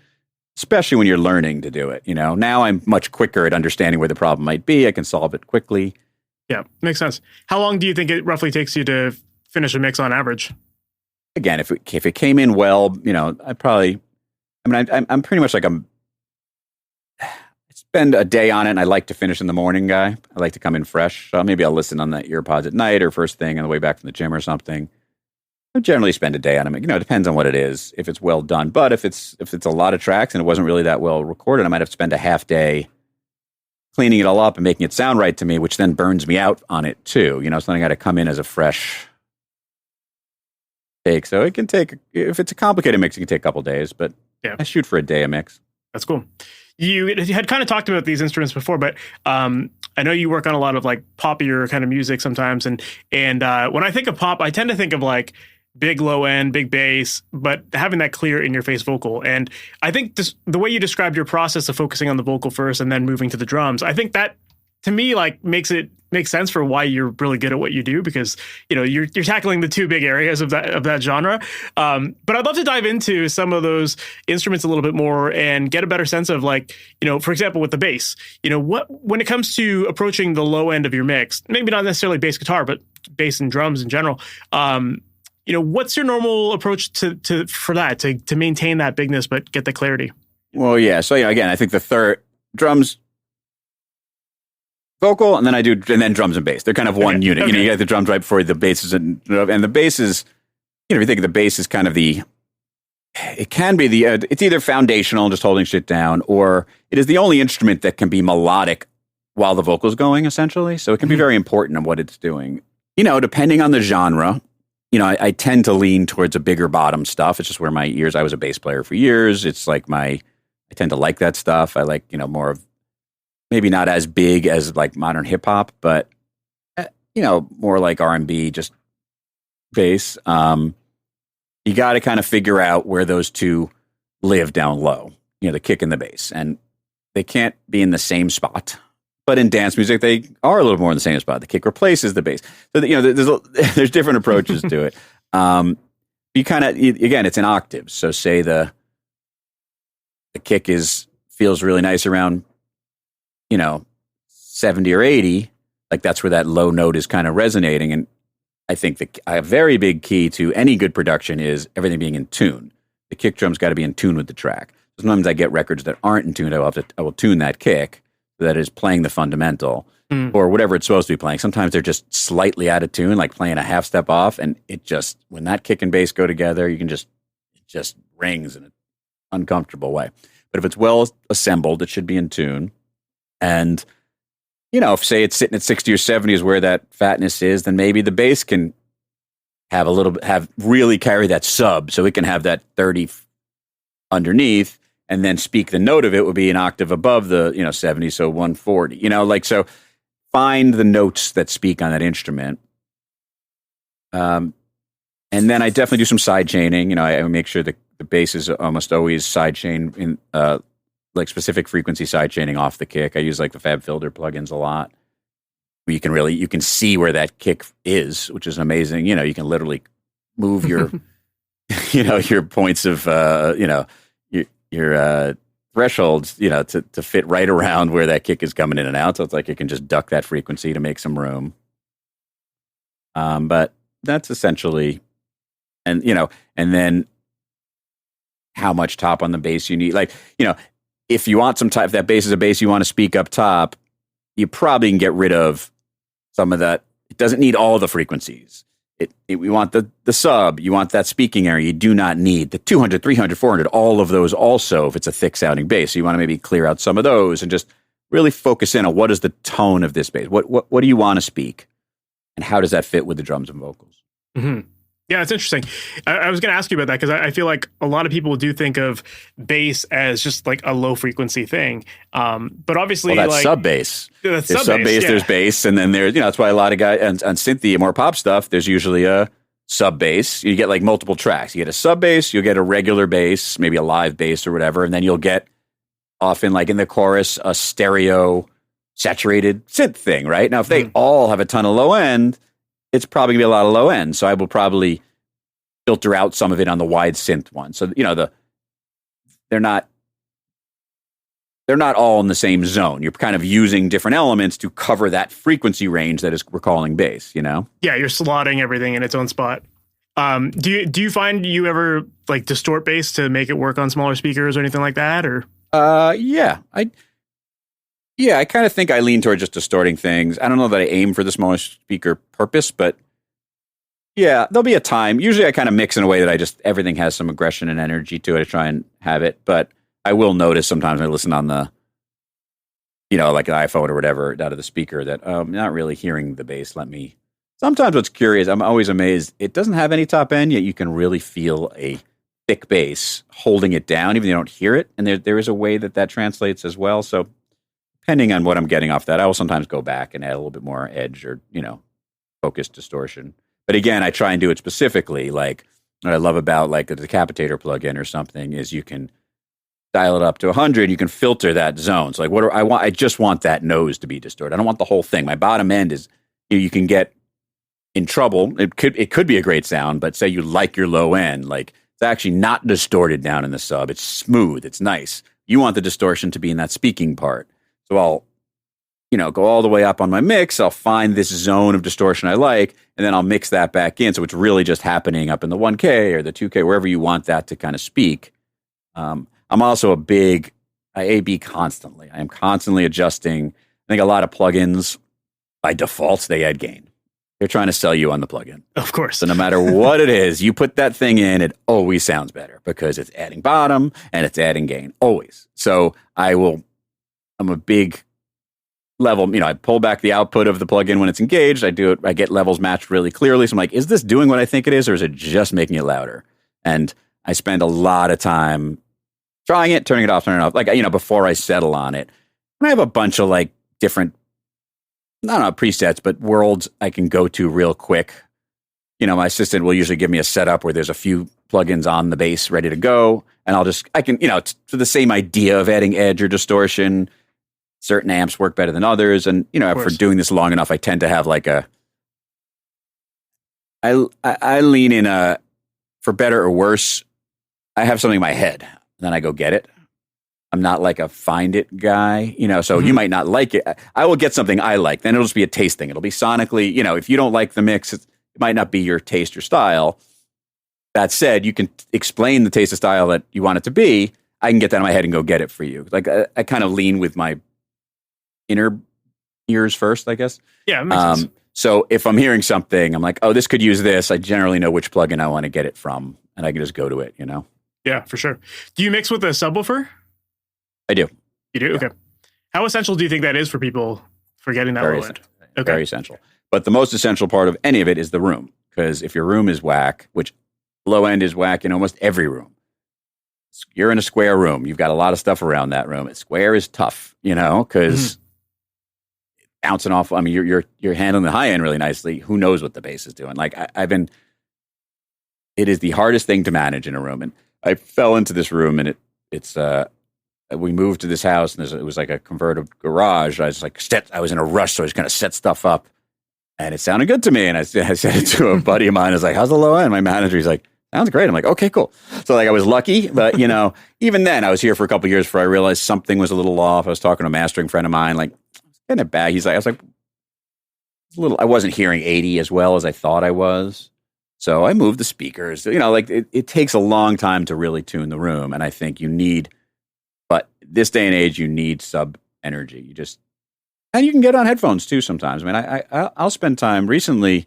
especially when you're learning to do it. Now I'm much quicker at understanding where the problem might be. I can solve it quickly. Yeah, makes sense. How long do you think it roughly takes you to finish a mix on average? Again, if it came in well, I'm pretty much like I spend a day on it and I like to finish in the morning guy. I like to come in fresh. So maybe I'll listen on the earpods at night or first thing on the way back from the gym or something. I generally spend a day on them. It depends on what it is, if it's well done. But if it's a lot of tracks and it wasn't really that well recorded, I might have to spend a half day cleaning it all up and making it sound right to me, which then burns me out on it too. So I got to come in as a fresh take. So it can take, if it's a complicated mix, it can take a couple days, but I shoot for a day a mix. That's cool. You had kind of talked about these instruments before, but I know you work on a lot of like poppier kind of music sometimes. And when I think of pop, I tend to think of like big low end, big bass, but having that clear in your face vocal. And I think the way you described your process of focusing on the vocal first and then moving to the drums, I think that to me like makes sense for why you're really good at what you do, because you're tackling the two big areas of that genre. But I'd love to dive into some of those instruments a little bit more and get a better sense of like, for example, with the bass, when it comes to approaching the low end of your mix, maybe not necessarily bass guitar, but bass and drums in general. What's your normal approach for that, to maintain that bigness but get the clarity? Well, yeah. So again, I think the third drums, vocal, and then drums and bass. They're kind of one unit. Okay. You got the drums right before the basses, and the bass is, if you think of the bass as kind of it can be it's either foundational, just holding shit down, or it is the only instrument that can be melodic while the vocal's going, essentially. So it can be very important in what it's doing. Depending on the genre, I tend to lean towards a bigger bottom stuff. It's just where my ears, I was a bass player for years. It's like I tend to like that stuff. I like, more of, maybe not as big as like modern hip hop, but more like R&B, just bass. You got to kind of figure out where those two live down low, the kick and the bass, and they can't be in the same spot. But in dance music, they are a little more in the same spot. The kick replaces the bass. So there's different approaches to it. You kind of, again, it's in octaves. So say the kick feels really nice around 70 or 80, like that's where that low note is kind of resonating. And I think a very big key to any good production is everything being in tune. The kick drum's got to be in tune with the track. Sometimes I get records that aren't in tune. I will tune that kick that is playing the fundamental or whatever it's supposed to be playing. Sometimes they're just slightly out of tune, like playing a half step off. And when that kick and bass go together, it just rings in an uncomfortable way. But if it's well assembled, it should be in tune. And, if say it's sitting at 60 or 70 is where that fatness is, then maybe the bass can really carry that sub. So it can have that 30 underneath and then speak the note of it would be an octave above the, 70. So 140, so find the notes that speak on that instrument. And then I definitely do some side chaining. I make sure the bass is almost always side chain in, like specific frequency side chaining off the kick. I use like the Fab Filter plugins a lot. You can see where that kick is, which is amazing. You can literally move your, your points of, your thresholds, to fit right around where that kick is coming in and out. So it's like you can just duck that frequency to make some room. But that's essentially, and then how much top on the bass you need. Like, if you want some top, if that bass is a bass you want to speak up top, you probably can get rid of some of that. It doesn't need all the frequencies. We want the sub, you want that speaking area. You do not need the 200, 300, 400, all of those also if it's a thick sounding bass. So you want to maybe clear out some of those and just really focus in on what is the tone of this bass? What do you want to speak? And how does that fit with the drums and vocals? Mm-hmm. Yeah, it's interesting. I was going to ask you about that because I feel like a lot of people do think of bass as just like a low frequency thing. But obviously, that's like sub bass. There's sub bass, yeah. There's bass, and then there's, that's why a lot of guys on synthy, more pop stuff, there's usually a sub bass. You get like multiple tracks. You get a sub bass, you'll get a regular bass, maybe a live bass or whatever, and then you'll get often like in the chorus a stereo saturated synth thing, right? Now, if they all have a ton of low end, it's probably gonna be a lot of low end. So I will probably filter out some of it on the wide synth one. So, they're not all in the same zone. You're kind of using different elements to cover that frequency range that we're calling bass, Yeah, you're slotting everything in its own spot. Do you find you ever like distort bass to make it work on smaller speakers or anything like that? Or yeah, I kind of think I lean toward just distorting things. I don't know that I aim for the smaller speaker purpose, but yeah, there'll be a time. Usually I kind of mix in a way that everything has some aggression and energy to it. I try and have it, but I will notice sometimes when I listen on the, like an iPhone or whatever out of the speaker that I'm not really hearing the bass. Sometimes what's curious, I'm always amazed, it doesn't have any top end, yet you can really feel a thick bass holding it down, even if you don't hear it. And there is a way that translates as well. So depending on what I'm getting off that, I will sometimes go back and add a little bit more edge or, focus distortion. But again, I try and do it specifically. Like what I love about like a decapitator plugin or something is you can dial it up to 100. You can filter that zone. So like what do I want? I just want that nose to be distorted. I don't want the whole thing. My bottom end is you can get in trouble. It could be a great sound, but say you like your low end, like it's actually not distorted down in the sub. It's smooth. It's nice. You want the distortion to be in that speaking part. So I'll go all the way up on my mix. I'll find this zone of distortion I like, and then I'll mix that back in. So it's really just happening up in the 1K or the 2K, wherever you want that to kind of speak. I'm also I A/B constantly. I am constantly adjusting. I think a lot of plugins, by default, they add gain. They're trying to sell you on the plugin. Of course. So no matter what it is, you put that thing in, it always sounds better because it's adding bottom and it's adding gain, always. So I'm a big level, I pull back the output of the plugin when it's engaged. I get levels matched really clearly. So I'm like, is this doing what I think it is, or is it just making it louder? And I spend a lot of time trying it, turning it off, turning it off, like, before I settle on it. And I have a bunch of like different, I don't know, presets, but worlds I can go to real quick. My assistant will usually give me a setup where there's a few plugins on the bass ready to go. And I can, it's for the same idea of adding edge or distortion. Certain amps work better than others. And, for doing this long enough, I tend to have like I lean in for better or worse, I have something in my head, then I go get it. I'm not like a find it guy, so you might not like it. I will get something I like. Then it'll just be a taste thing. It'll be sonically, if you don't like the mix, it might not be your taste or style. That said, you can explain the taste or style that you want it to be. I can get that in my head and go get it for you. Like I kind of lean with my inner ears first, I guess. Yeah, it makes sense. So if I'm hearing something, I'm like, oh, this could use this. I generally know which plugin I want to get it from, and I can just go to it, Yeah, for sure. Do you mix with a subwoofer? I do. You do? Yeah. Okay. How essential do you think that is for people for getting that low end? Okay. Very essential. But the most essential part of any of it is the room. Because if your room is whack, which low end is whack in almost every room, you're in a square room. You've got a lot of stuff around that room. Square is tough, because bouncing off. I mean, you're handling the high end really nicely. Who knows what the bass is doing? Like it is the hardest thing to manage in a room. And I fell into this room, and we moved to this house, and it was like a converted garage. I was like, I was in a rush, so I was going to set stuff up, and it sounded good to me. And I said it to a buddy of mine. I was like, "How's the low end?" My manager, he's like, "Sounds great." I'm like, "Okay, cool." So like, I was lucky, but even then, I was here for a couple of years before I realized something was a little off. I was talking to a mastering friend of mine, like, getting it back. I was like, I wasn't hearing 80 as well as I thought I was. So I moved the speakers. Like it takes a long time to really tune the room, and I think but this day and age, you need sub energy. And you can get on headphones too sometimes. I mean, I'll spend time recently,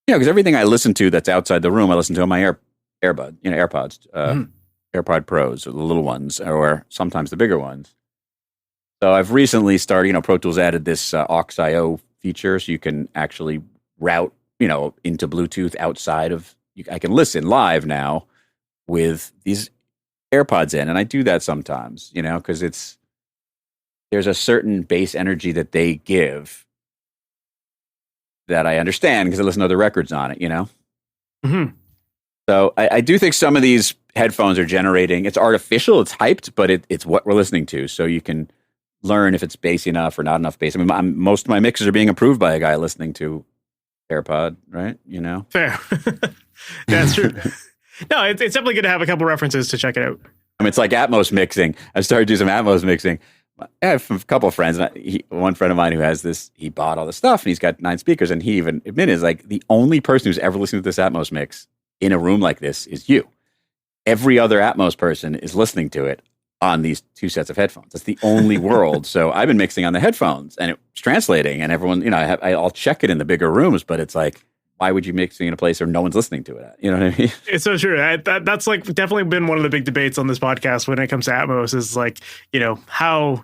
because everything I listen to that's outside the room, I listen to on my AirPods, AirPod Pros, or the little ones, or sometimes the bigger ones. So I've recently started, Pro Tools added this aux.io feature, so you can actually route, into Bluetooth outside of, I can listen live now with these AirPods in, and I do that sometimes, because there's a certain bass energy that they give that I understand because I listen to other records on it, Mm-hmm. So I do think some of these headphones are generating, it's artificial, it's hyped, but it's what we're listening to. So you can learn if it's bassy enough or not enough bass. I mean, most of my mixes are being approved by a guy listening to AirPod, right? Fair. That's true. No, it's definitely good to have a couple references to check it out. I mean, it's like Atmos mixing. I started doing some Atmos mixing. I have a couple of friends. One friend of mine who has this, he bought all the stuff and he's got 9 speakers, and he even admitted, is like, the only person who's ever listened to this Atmos mix in a room like this is you. Every other Atmos person is listening to it on these 2 sets of headphones. That's the only world. So I've been mixing on the headphones and it's translating, and everyone, I'll check it in the bigger rooms, but it's like, why would you mix in a place where no one's listening to it at? You know what I mean? It's so true. That's like definitely been one of the big debates on this podcast when it comes to Atmos is like, how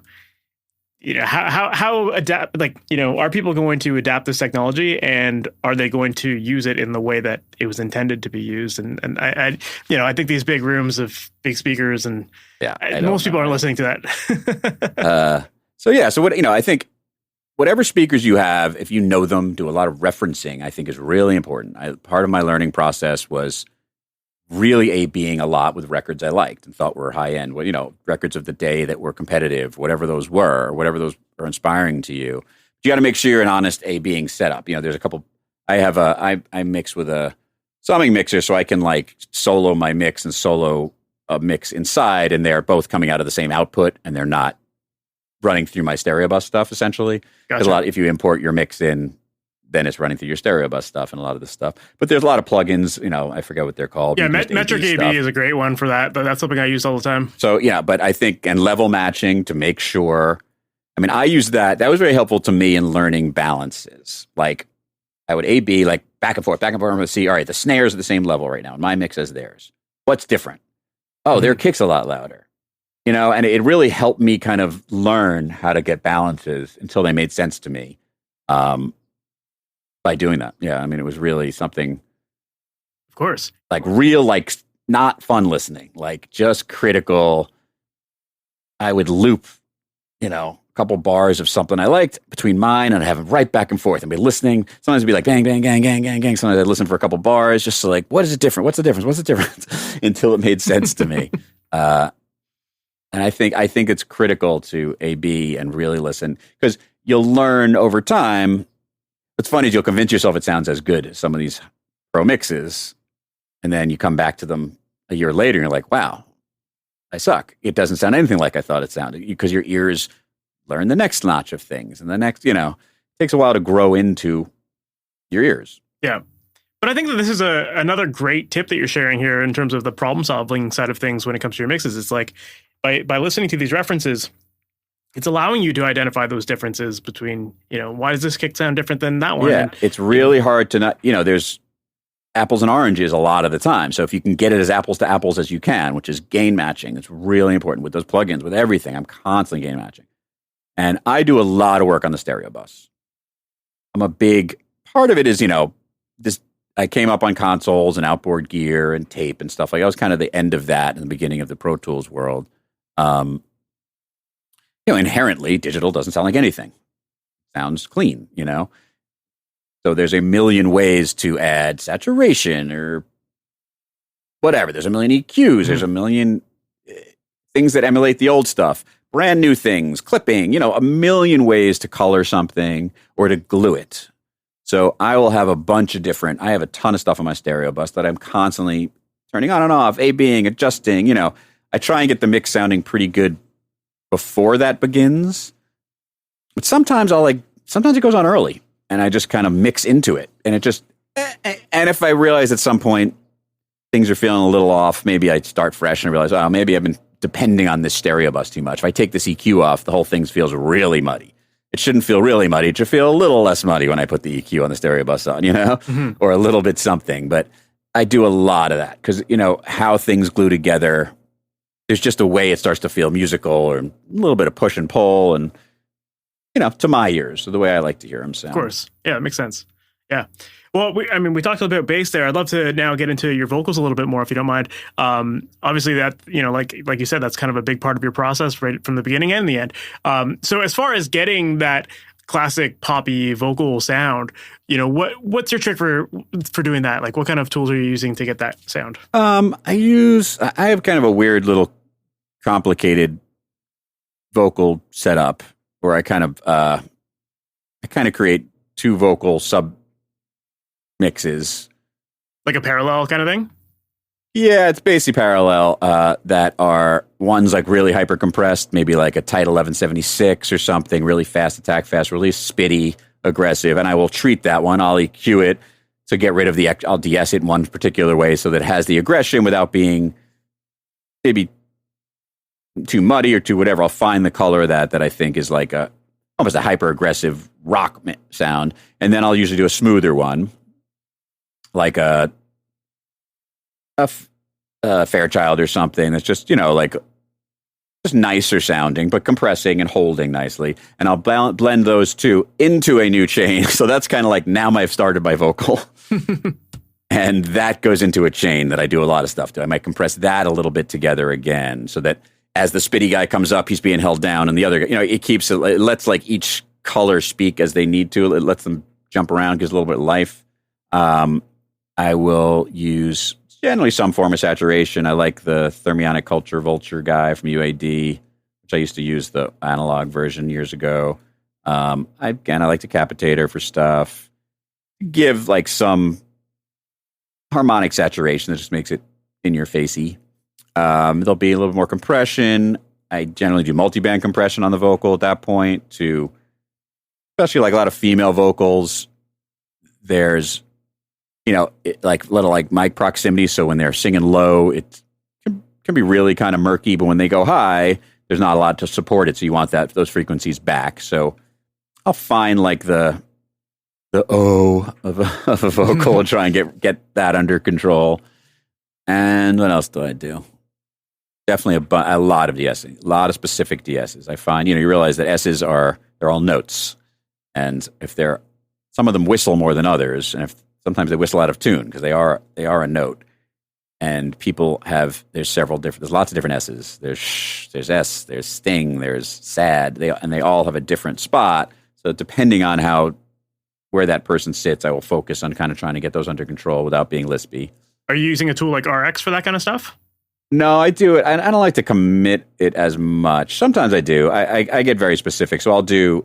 adapt, like, are people going to adapt this technology, and are they going to use it in the way that it was intended to be used? And I think these big rooms of big speakers, and most people aren't listening to that. So what, I think whatever speakers you have, if you know them, do a lot of referencing, I think is really important. Part of my learning process was really A-Bing a lot with records I liked and thought were high-end. Well, records of the day that were competitive, whatever those were, or whatever those are inspiring to you. You got to make sure you're an honest A-Bing setup. There's a couple, I mix with a summing mixer, so I can like solo my mix and solo a mix inside, and they're both coming out of the same output, and they're not running through my stereo bus stuff, essentially. Gotcha. If you import your mix in, then it's running through your stereo bus stuff and a lot of this stuff. But there's a lot of plugins, I forget what they're called. Yeah, Metric AB is a great one for that. That's something I use all the time. So yeah, but I think, and level matching to make sure, I use that. That was very helpful to me in learning balances. Like I would A-B, like back and forth. I'm going to see, all right, the snares are the same level right now in my mix as theirs. What's different? Oh, their kick's a lot louder. And it really helped me kind of learn how to get balances until they made sense to me by doing that. Yeah, it was really something. Of course. Like real, like not fun listening, like just critical. I would loop, a couple bars of something I liked between mine, and I'd have it right back and forth and be listening. Sometimes it'd be like bang, bang, gang, gang, gang, gang. Sometimes I'd listen for a couple bars just to like, what is it different? What's the difference? What's the difference? Until it made sense to me. And I think it's critical to A-B and really listen, because you'll learn over time. What's funny is you'll convince yourself it sounds as good as some of these pro mixes, and then you come back to them a year later and you're like, wow, I suck. It doesn't sound anything like I thought it sounded, because your ears learn the next notch of things, and the next, it takes a while to grow into your ears. Yeah. But I think that this is another great tip that you're sharing here in terms of the problem solving side of things when it comes to your mixes. It's like, by listening to these references, it's allowing you to identify those differences between, why does this kick sound different than that one? Yeah, it's really hard to not, there's apples and oranges a lot of the time. So if you can get it as apples to apples as you can, which is gain matching, it's really important with those plugins, with everything. I'm constantly gain matching. And I do a lot of work on the stereo bus. I'm a big part of it is, I came up on consoles and outboard gear and tape and stuff like that. I was kind of the end of that in the beginning of the Pro Tools world. Inherently, digital doesn't sound like anything. It sounds clean, So there's a million ways to add saturation or whatever. There's a million EQs. There's a million things that emulate the old stuff. Brand new things, clipping, a million ways to color something or to glue it. So I will have I have a ton of stuff on my stereo bus that I'm constantly turning on and off, A-Bing, adjusting, I try and get the mix sounding pretty good before that begins. But sometimes it goes on early and I just kind of mix into it. And And if I realize at some point things are feeling a little off, maybe I start fresh and realize, oh, maybe I've been depending on this stereo bus too much. If I take this EQ off, the whole thing feels really muddy. It shouldn't feel really muddy. It should feel a little less muddy when I put the EQ on the stereo bus on, or a little bit something. But I do a lot of that because, how things glue together, there's just a way it starts to feel musical or a little bit of push and pull and, to my ears, so the way I like to hear them sound. Of course. Yeah, it makes sense. Yeah. Well, we talked a little bit about bass there. I'd love to now get into your vocals a little bit more, if you don't mind. Obviously, that like you said, that's kind of a big part of your process, right from the beginning and the end. So as far as getting that classic poppy vocal sound, what's your trick for doing that? Like, what kind of tools are you using to get that sound? I have kind of a weird little complicated vocal setup where I kind of create two vocal sub mixes. Like a parallel kind of thing? Yeah, it's basically parallel that are ones like really hyper compressed, maybe like a tight 1176 or something, really fast attack, fast release, spitty, aggressive. And I will treat that one. I'll EQ it to get rid of I'll de-ess it in one particular way so that it has the aggression without being maybe too muddy or too whatever. I'll find the color of that I think is like almost a hyper aggressive rock sound. And then I'll usually do a smoother one, like a Fairchild or something that's just, just nicer sounding, but compressing and holding nicely. And I'll blend those two into a new chain. So that's kind of like now I've started my vocal. And that goes into a chain that I do a lot of stuff to. I might compress that a little bit together again so that as the spitty guy comes up, he's being held down. And the other guy, it lets like each color speak as they need to. It lets them jump around, gives a little bit of life. I will use generally some form of saturation. I like the Thermionic Culture Vulture guy from UAD, which I used to use the analog version years ago. I like Decapitator for stuff. Give like some harmonic saturation that just makes it in your facey. There'll be a little bit more compression. I generally do multiband compression on the vocal at that point to, especially like a lot of female vocals. There's little mic proximity. So when they're singing low, it can be really kind of murky, but when they go high, there's not a lot to support it. So you want those frequencies back. So I'll find like the O of a vocal and try and get that under control. And what else do I do? Definitely a lot of de-essing, a lot of specific de-esses. I find, you realize that S's they're all notes. And if some of them whistle more than others, and sometimes they whistle out of tune because they are a note. And there's lots of different S's. There's sh, there's S, there's sting, there's sad. They all have a different spot. So depending on where that person sits, I will focus on kind of trying to get those under control without being lispy. Are you using a tool like RX for that kind of stuff? No, I do it. I don't like to commit it as much. Sometimes I do. I get very specific. So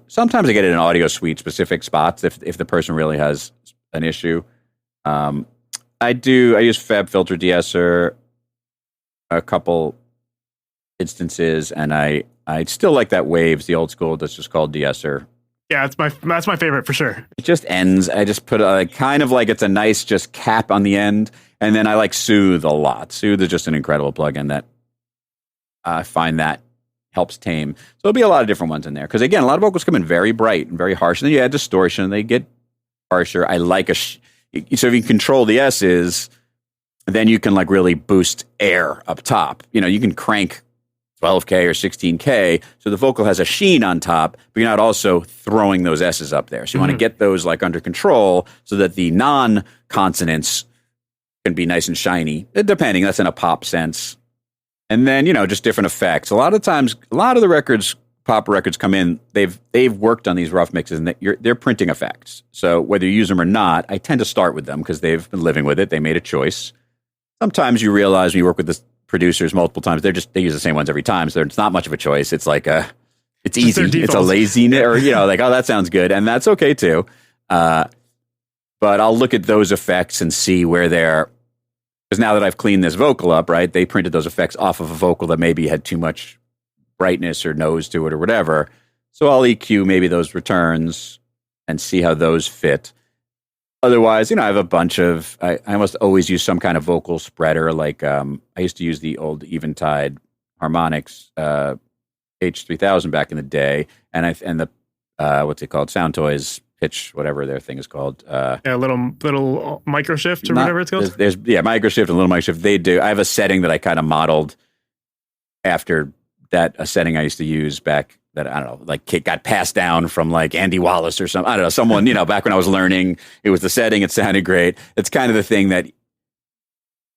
sometimes I get it in audio suite specific spots if the person really has an issue. I use Fab Filter De-esser a couple instances, and I still like that Waves, the old school that's just called De-esser. Yeah, that's my favorite for sure. It just ends. I just put kind of like it's a nice just cap on the end, and then I like Soothe a lot. Soothe is just an incredible plugin that I find that helps tame. So there'll be a lot of different ones in there because again, a lot of vocals come in very bright and very harsh, and then you add distortion, and they get harsher. I like so if you can control the S's, then you can like really boost air up top. You can crank 12K or 16K, so the vocal has a sheen on top, but you're not also throwing those S's up there. So you want to get those like under control so that the non-consonants can be nice and shiny, depending. That's in a pop sense. And then, just different effects. A lot of times, a lot of the pop records come in, they've worked on these rough mixes, and they're printing effects. So whether you use them or not, I tend to start with them because they've been living with it. They made a choice. Sometimes you realize when you work with the producers multiple times, they use the same ones every time. So it's not much of a choice. It's like it's easy. It's a laziness, or like, oh, that sounds good, and that's okay too. But I'll look at those effects and see where because now that I've cleaned this vocal up, right? They printed those effects off of a vocal that maybe had too much brightness or nose to it or whatever. So I'll EQ maybe those returns and see how those fit. Otherwise, I have a bunch of, I almost always use some kind of vocal spreader. Like I used to use the old Eventide Harmonix H3000 back in the day. And the, what's it called? Sound Toys pitch, whatever their thing is called. Little micro shift or whatever it's called. There's micro shift and little micro shift. They do. I have a setting that I kind of modeled after a setting I used to use back that, I don't know, like got passed down from like Andy Wallace or something. I don't know, someone, back when I was learning, it was the setting. It sounded great. It's kind of the thing that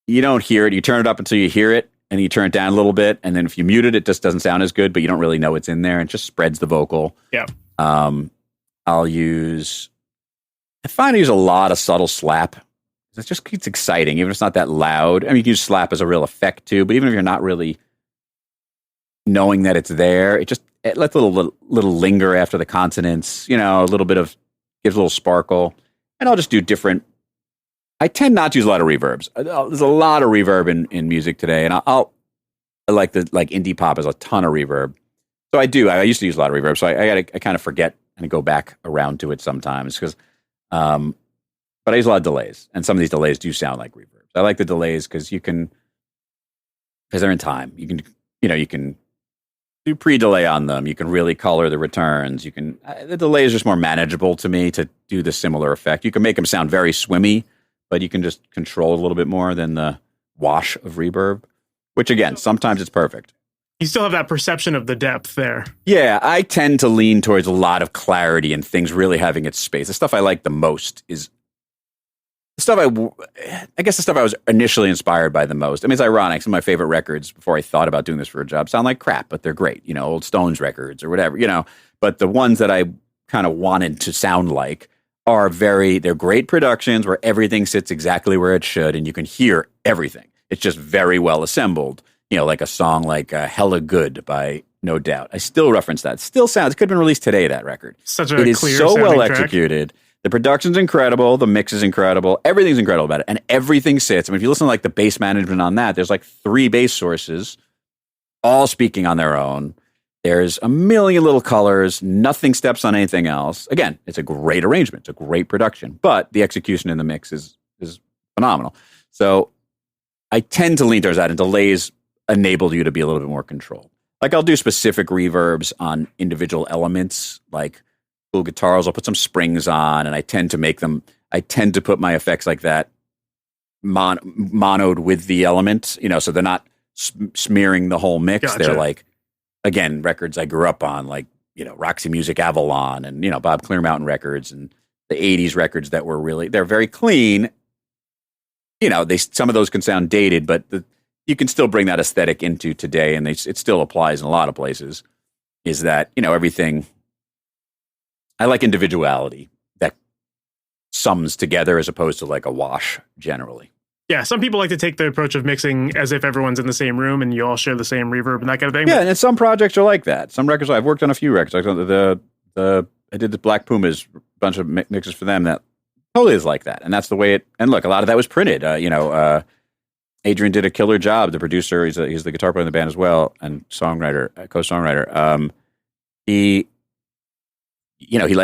you don't hear it. You turn it up until you hear it and you turn it down a little bit. And then if you mute it, it just doesn't sound as good, but you don't really know it's in there. It just spreads the vocal. Yeah. I find I use a lot of subtle slap. It just keeps exciting, even if it's not that loud. I mean, you can use slap as a real effect too, but even if you're not really knowing that it's there, it lets a little linger after the consonants, a little bit of, gives a little sparkle. And I'll just do different. I tend not to use a lot of reverbs. There's a lot of reverb in music today. And I like indie pop has a ton of reverb. So I do. I used to use a lot of reverb. So I kind of forget and go back around to it sometimes because, but I use a lot of delays. And some of these delays do sound like reverbs. I like the delays because they're in time. You can do pre-delay on them. You can really color the returns. The delay is just more manageable to me to do the similar effect. You can make them sound very swimmy, but you can just control it a little bit more than the wash of reverb, which again, sometimes it's perfect. You still have that perception of the depth there. Yeah, I tend to lean towards a lot of clarity and things really having its space. The stuff I like the most is the stuff the stuff I was initially inspired by the most. I mean, it's ironic. Some of my favorite records before I thought about doing this for a job sound like crap, but they're great. Old Stones records or whatever, but the ones that I kind of wanted to sound like they're great productions where everything sits exactly where it should and you can hear everything. It's just very well assembled, like a song like Hella Good by No Doubt. I still reference that. It still sounds, it could have been released today, that record. It is so well executed. The production's incredible. The mix is incredible. Everything's incredible about it. And everything sits. I mean, if you listen to like the bass management on that, there's like 3 bass sources, all speaking on their own. There's a million little colors. Nothing steps on anything else. Again, it's a great arrangement. It's a great production. But the execution in the mix is phenomenal. So I tend to lean towards that. And delays enable you to be a little bit more controlled. Like I'll do specific reverbs on individual elements, like cool guitars. I'll put some springs on, and I tend to put my effects like that monoed with the element, so they're not smearing the whole mix. Gotcha. They're like, again, records I grew up on, like, Roxy Music Avalon and, Bob Clearmountain records and the 80s records that were they're very clean. Some of those can sound dated, but you can still bring that aesthetic into today, and it still applies in a lot of places, is that, everything. I like individuality that sums together as opposed to like a wash generally. Yeah, some people like to take the approach of mixing as if everyone's in the same room and you all share the same reverb and that kind of thing. Yeah, and some projects are like that. Some records, I've worked on a few records. I did the Black Pumas, bunch of mixes for them that totally is like that. And that's the way and look, a lot of that was printed. Adrian did a killer job. The producer, he's the guitar player in the band as well and co-songwriter. He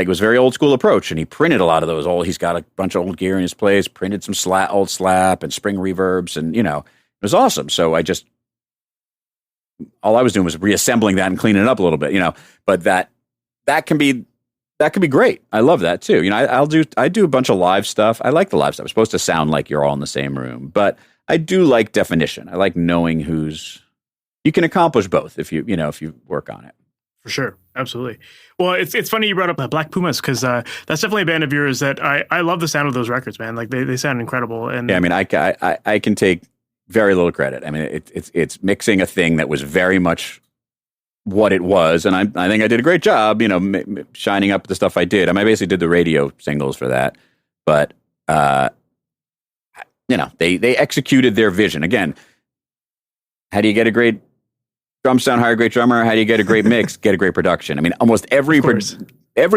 was very old school approach, and he printed a lot of those he's got a bunch of old gear in his place, printed some old slap and spring reverbs, and it was awesome. So all I was doing was reassembling that and cleaning it up a little bit, but that can be great. I love that too. I do a bunch of live stuff. I like the live stuff. It's supposed to sound like you're all in the same room, but I do like definition. I like knowing you can accomplish both if you work on it. For sure. Absolutely. Well, it's funny you brought up Black Pumas because that's definitely a band of yours that I love the sound of those records, man. Like they sound incredible. And yeah, I mean, I can take very little credit. I mean, it's mixing a thing that was very much what it was, and I think I did a great job, shining up the stuff I did. I mean, I basically did the radio singles for that, but they executed their vision. Again, how do you get a great drum sound, hire a great drummer? How do you get a great mix? Get a great production. I mean, almost every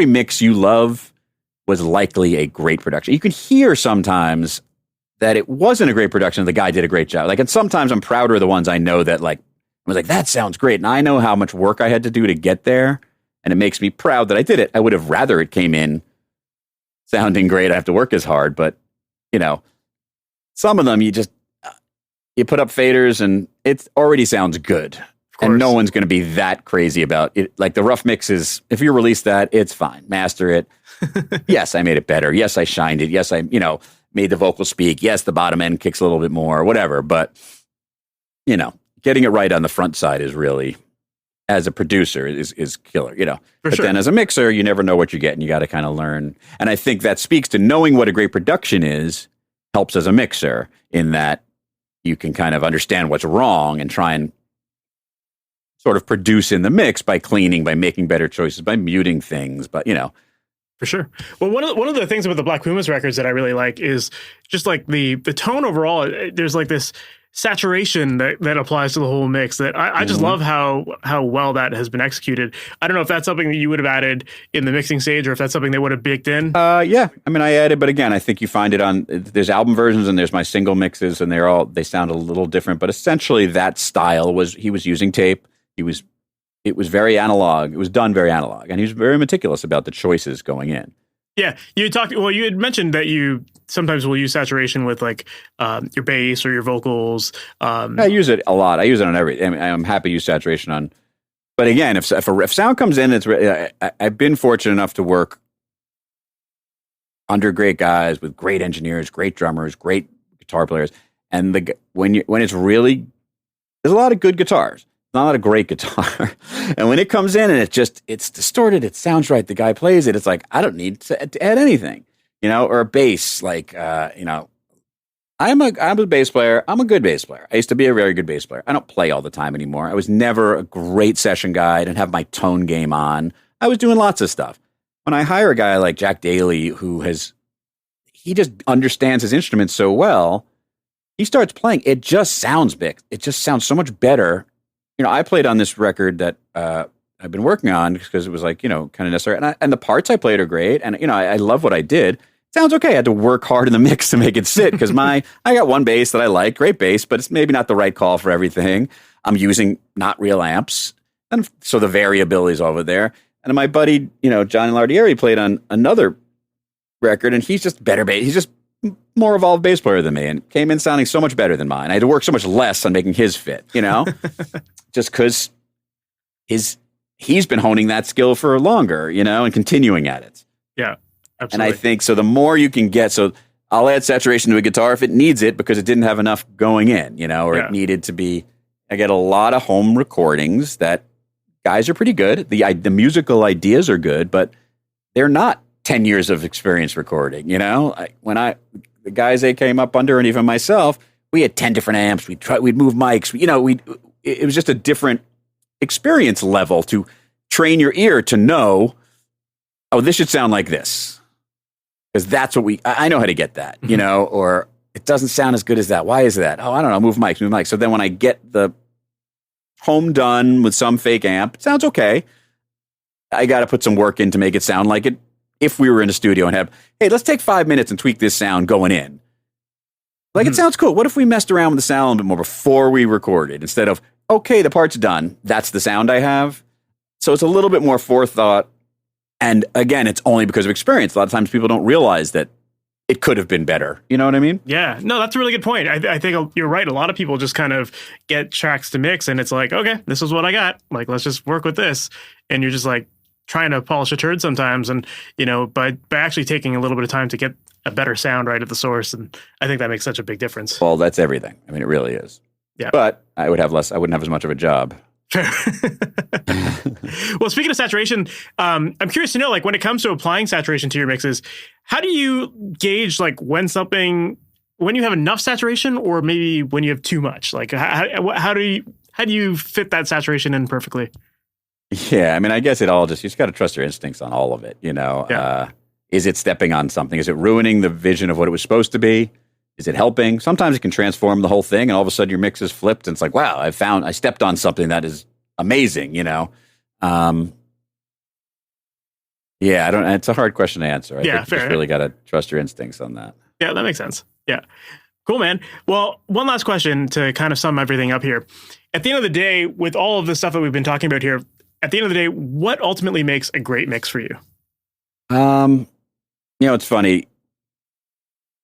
mix you love was likely a great production. You can hear sometimes that it wasn't a great production. The guy did a great job. And sometimes I'm prouder of the ones I know that I was like, that sounds great. And I know how much work I had to do to get there. And it makes me proud that I did it. I would have rather it came in sounding great. I have to work as hard, but some of them you put up faders and it already sounds good. And no one's going to be that crazy about it. Like the rough mixes, if you release that, it's fine. Master it. Yes, I made it better. Yes, I shined it. Yes, I, made the vocal speak. Yes, the bottom end kicks a little bit more, whatever. But, getting it right on the front side is really, as a producer, is killer, But then as a mixer, you never know what you're getting. You got to kind of learn. And I think that speaks to knowing what a great production is, helps as a mixer in that you can kind of understand what's wrong and try and sort of produce in the mix by cleaning, by making better choices, by muting things, but For sure. Well, one of the things about the Black Pumas records that I really like is just like the tone overall. There's like this saturation that applies to the whole mix that I just love how well that has been executed. I don't know if that's something that you would have added in the mixing stage or if that's something they would have baked in. Yeah. I mean, I added, but again, I think you find it there's album versions and there's my single mixes and they sound a little different, but essentially that style he was using tape. It was very analog. It was done very analog, and he was very meticulous about the choices going in. Yeah, you had mentioned that you sometimes will use saturation with like your bass or your vocals. I use it a lot. I use it on everything. I'm happy to use saturation on. But again, if sound comes in, I've been fortunate enough to work under great guys with great engineers, great drummers, great guitar players, and when it's really, there's a lot of good guitars. Not a great guitar. And when it comes in and it's distorted, it sounds right. The guy plays it. It's like, I don't need to add anything, or a bass. Like, I'm a bass player. I'm a good bass player. I used to be a very good bass player. I don't play all the time anymore. I was never a great session guy. I didn't have my tone game on. I was doing lots of stuff. When I hire a guy like Jack Daly, he just understands his instrument so well, he starts playing. It just sounds big. It just sounds so much better. I played on this record that I've been working on because it was like, kind of necessary. And the parts I played are great. And, I love what I did. It sounds okay. I had to work hard in the mix to make it sit because I got one bass that I like, great bass, but it's maybe not the right call for everything. I'm using not real amps. And so the variability is over there. And my buddy, John Lardieri played on another record and he's just better bass. He's just more evolved bass player than me and came in sounding so much better than mine. I had to work so much less on making his fit, just because he's been honing that skill for longer, and continuing at it. Yeah, absolutely. And I think so the more you can get, so I'll add saturation to a guitar if it needs it because it didn't have enough going in, it needed to be. I get a lot of home recordings that guys are pretty good. The musical ideas are good, but they're not 10 years of experience recording, the guys they came up under and even myself, we had 10 different amps. We'd move mics, it was just a different experience level to train your ear to know, oh, this should sound like this. Because that's what I know how to get that, or it doesn't sound as good as that. Why is that? Oh, I don't know, move mics. So then when I get the home done with some fake amp, it sounds okay. I got to put some work in to make it sound like it. If we were in a studio and hey, let's take 5 minutes and tweak this sound going in. Like, it sounds cool. What if we messed around with the sound a bit more before we recorded instead of, okay, the part's done. That's the sound I have. So it's a little bit more forethought. And again, it's only because of experience. A lot of times people don't realize that it could have been better. You know what I mean? Yeah, no, that's a really good point. I think you're right. A lot of people just kind of get tracks to mix and it's like, okay, this is what I got. Like, let's just work with this. And you're just like trying to polish a turd sometimes. And, by actually taking a little bit of time to get a better sound right at the source. And I think that makes such a big difference. Well, that's everything. I mean, it really is. Yeah. But I wouldn't have as much of a job. Fair. Well, speaking of saturation, I'm curious to know, like, when it comes to applying saturation to your mixes, how do you gauge like when you have enough saturation or maybe when you have too much? Like, how do you fit that saturation in perfectly? Yeah, I mean, I guess you just got to trust your instincts on all of it. Yeah. Is it stepping on something? Is it ruining the vision of what it was supposed to be? Is it helping? Sometimes it can transform the whole thing, and all of a sudden your mix is flipped, and it's like, wow, I stepped on something that is amazing. Yeah, it's a hard question to answer. I think you just really got to trust your instincts on that. Yeah, that makes sense. Yeah. Cool, man. Well, one last question to kind of sum everything up here. At the end of the day, with all of the stuff that we've been talking about here, at the end of the day, what ultimately makes a great mix for you? It's funny.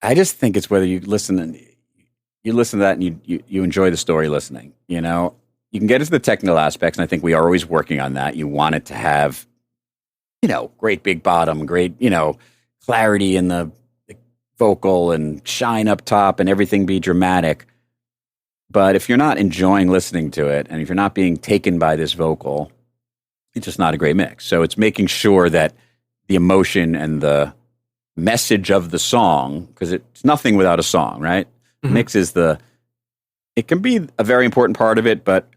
I just think it's whether you listen to that and you enjoy the story listening. You can get into the technical aspects, and I think we are always working on that. You want it to have, great big bottom, great, clarity in the vocal and shine up top and everything be dramatic. But if you're not enjoying listening to it, and if you're not being taken by this vocal, it's just not a great mix. So it's making sure that the emotion and the message of the song, because it's nothing without a song, right? Mm-hmm. Mix is it can be a very important part of it, but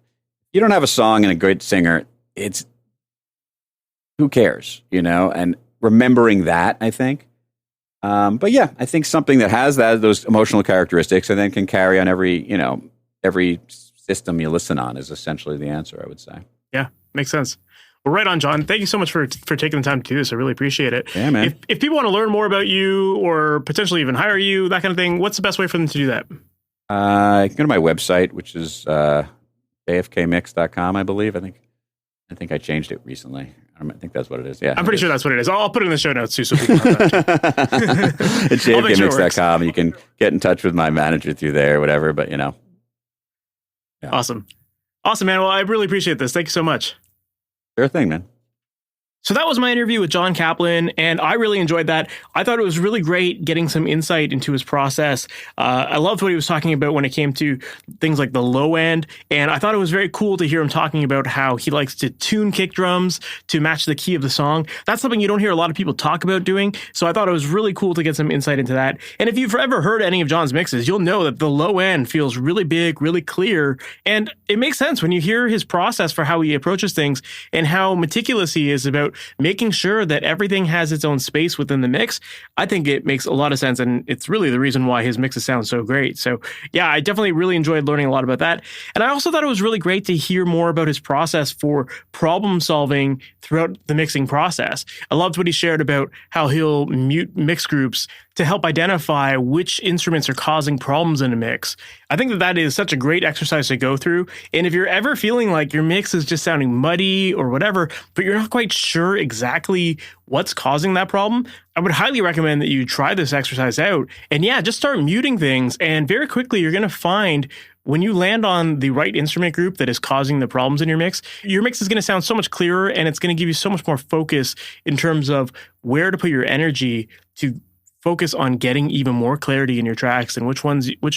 you don't have a song and a great singer, who cares, and remembering that, I think. But yeah, I think something that has those emotional characteristics and then can carry on every system you listen on is essentially the answer, I would say. Yeah, makes sense. Well, right on, John. Thank you so much for taking the time to do this. I really appreciate it. Yeah, man. If people want to learn more about you or potentially even hire you, that kind of thing, what's the best way for them to do that? You can go to my website, which is afkmix.com, I believe. I think I changed it recently. I think that's what it is. Yeah, I'm pretty sure that's what it is. I'll put it in the show notes too, so people have that. It's jfkmix.com. You can get in touch with my manager through there, whatever. But Yeah. Awesome, man. Well, I really appreciate this. Thank you so much. Sure thing, man. So that was my interview with Jon Kaplan, and I really enjoyed that. I thought it was really great getting some insight into his process. I loved what he was talking about when it came to things like the low end, and I thought it was very cool to hear him talking about how he likes to tune kick drums to match the key of the song. That's something you don't hear a lot of people talk about doing, so I thought it was really cool to get some insight into that. And if you've ever heard any of Jon's mixes, you'll know that the low end feels really big, really clear, and it makes sense when you hear his process for how he approaches things and how meticulous he is about making sure that everything has its own space within the mix. I think it makes a lot of sense, and it's really the reason why his mixes sound so great. So yeah, I definitely really enjoyed learning a lot about that. And I also thought it was really great to hear more about his process for problem solving throughout the mixing process. I loved what he shared about how he'll mute mix groups to help identify which instruments are causing problems in a mix. I think that is such a great exercise to go through. And if you're ever feeling like your mix is just sounding muddy or whatever, but you're not quite sure exactly what's causing that problem, I would highly recommend that you try this exercise out. And yeah, just start muting things. And very quickly, you're going to find when you land on the right instrument group that is causing the problems in your mix is going to sound so much clearer, and it's going to give you so much more focus in terms of where to put your energy to focus on getting even more clarity in your tracks and which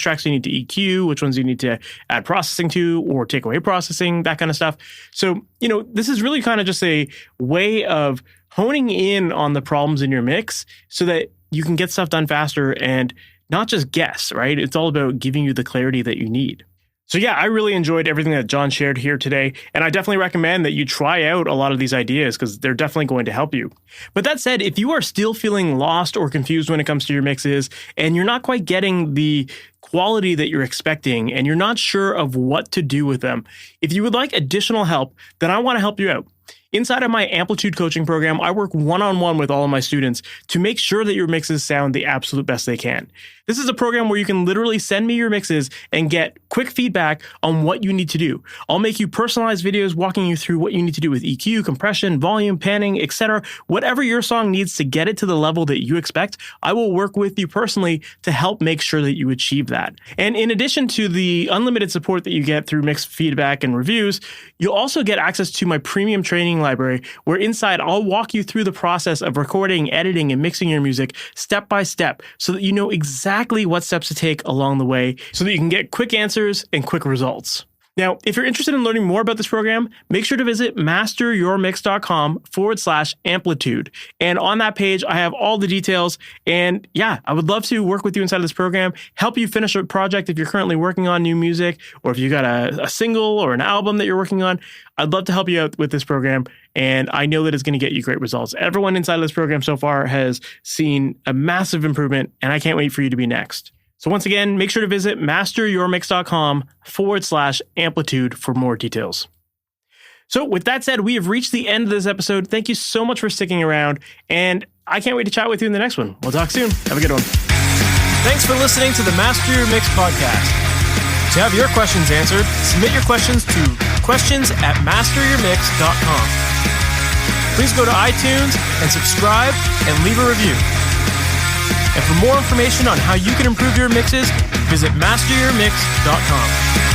tracks you need to EQ, which ones you need to add processing to or take away processing, that kind of stuff. So, this is really kind of just a way of honing in on the problems in your mix so that you can get stuff done faster and not just guess, right? It's all about giving you the clarity that you need. So yeah, I really enjoyed everything that Jon shared here today, and I definitely recommend that you try out a lot of these ideas because they're definitely going to help you. But that said, if you are still feeling lost or confused when it comes to your mixes, and you're not quite getting the quality that you're expecting, and you're not sure of what to do with them, if you would like additional help, then I want to help you out. Inside of my Amplitude coaching program, I work one-on-one with all of my students to make sure that your mixes sound the absolute best they can. This is a program where you can literally send me your mixes and get quick feedback on what you need to do. I'll make you personalized videos walking you through what you need to do with EQ, compression, volume, panning, etc. Whatever your song needs to get it to the level that you expect, I will work with you personally to help make sure that you achieve that. And in addition to the unlimited support that you get through mix feedback and reviews, you'll also get access to my premium training library, where inside I'll walk you through the process of recording, editing, and mixing your music step by step so that you know exactly what steps to take along the way so that you can get quick answers and quick results. Now, if you're interested in learning more about this program, make sure to visit masteryourmix.com/amplitude. And on that page, I have all the details. And yeah, I would love to work with you inside of this program, help you finish a project if you're currently working on new music, or if you got a single or an album that you're working on. I'd love to help you out with this program. And I know that it's going to get you great results. Everyone inside of this program so far has seen a massive improvement, and I can't wait for you to be next. So once again, make sure to visit masteryourmix.com/amplitude for more details. So with that said, we have reached the end of this episode. Thank you so much for sticking around, and I can't wait to chat with you in the next one. We'll talk soon. Have a good one. Thanks for listening to the Master Your Mix podcast. To have your questions answered, submit your questions to questions@masteryourmix.com. Please go to iTunes and subscribe and leave a review. And for more information on how you can improve your mixes, visit MasterYourMix.com.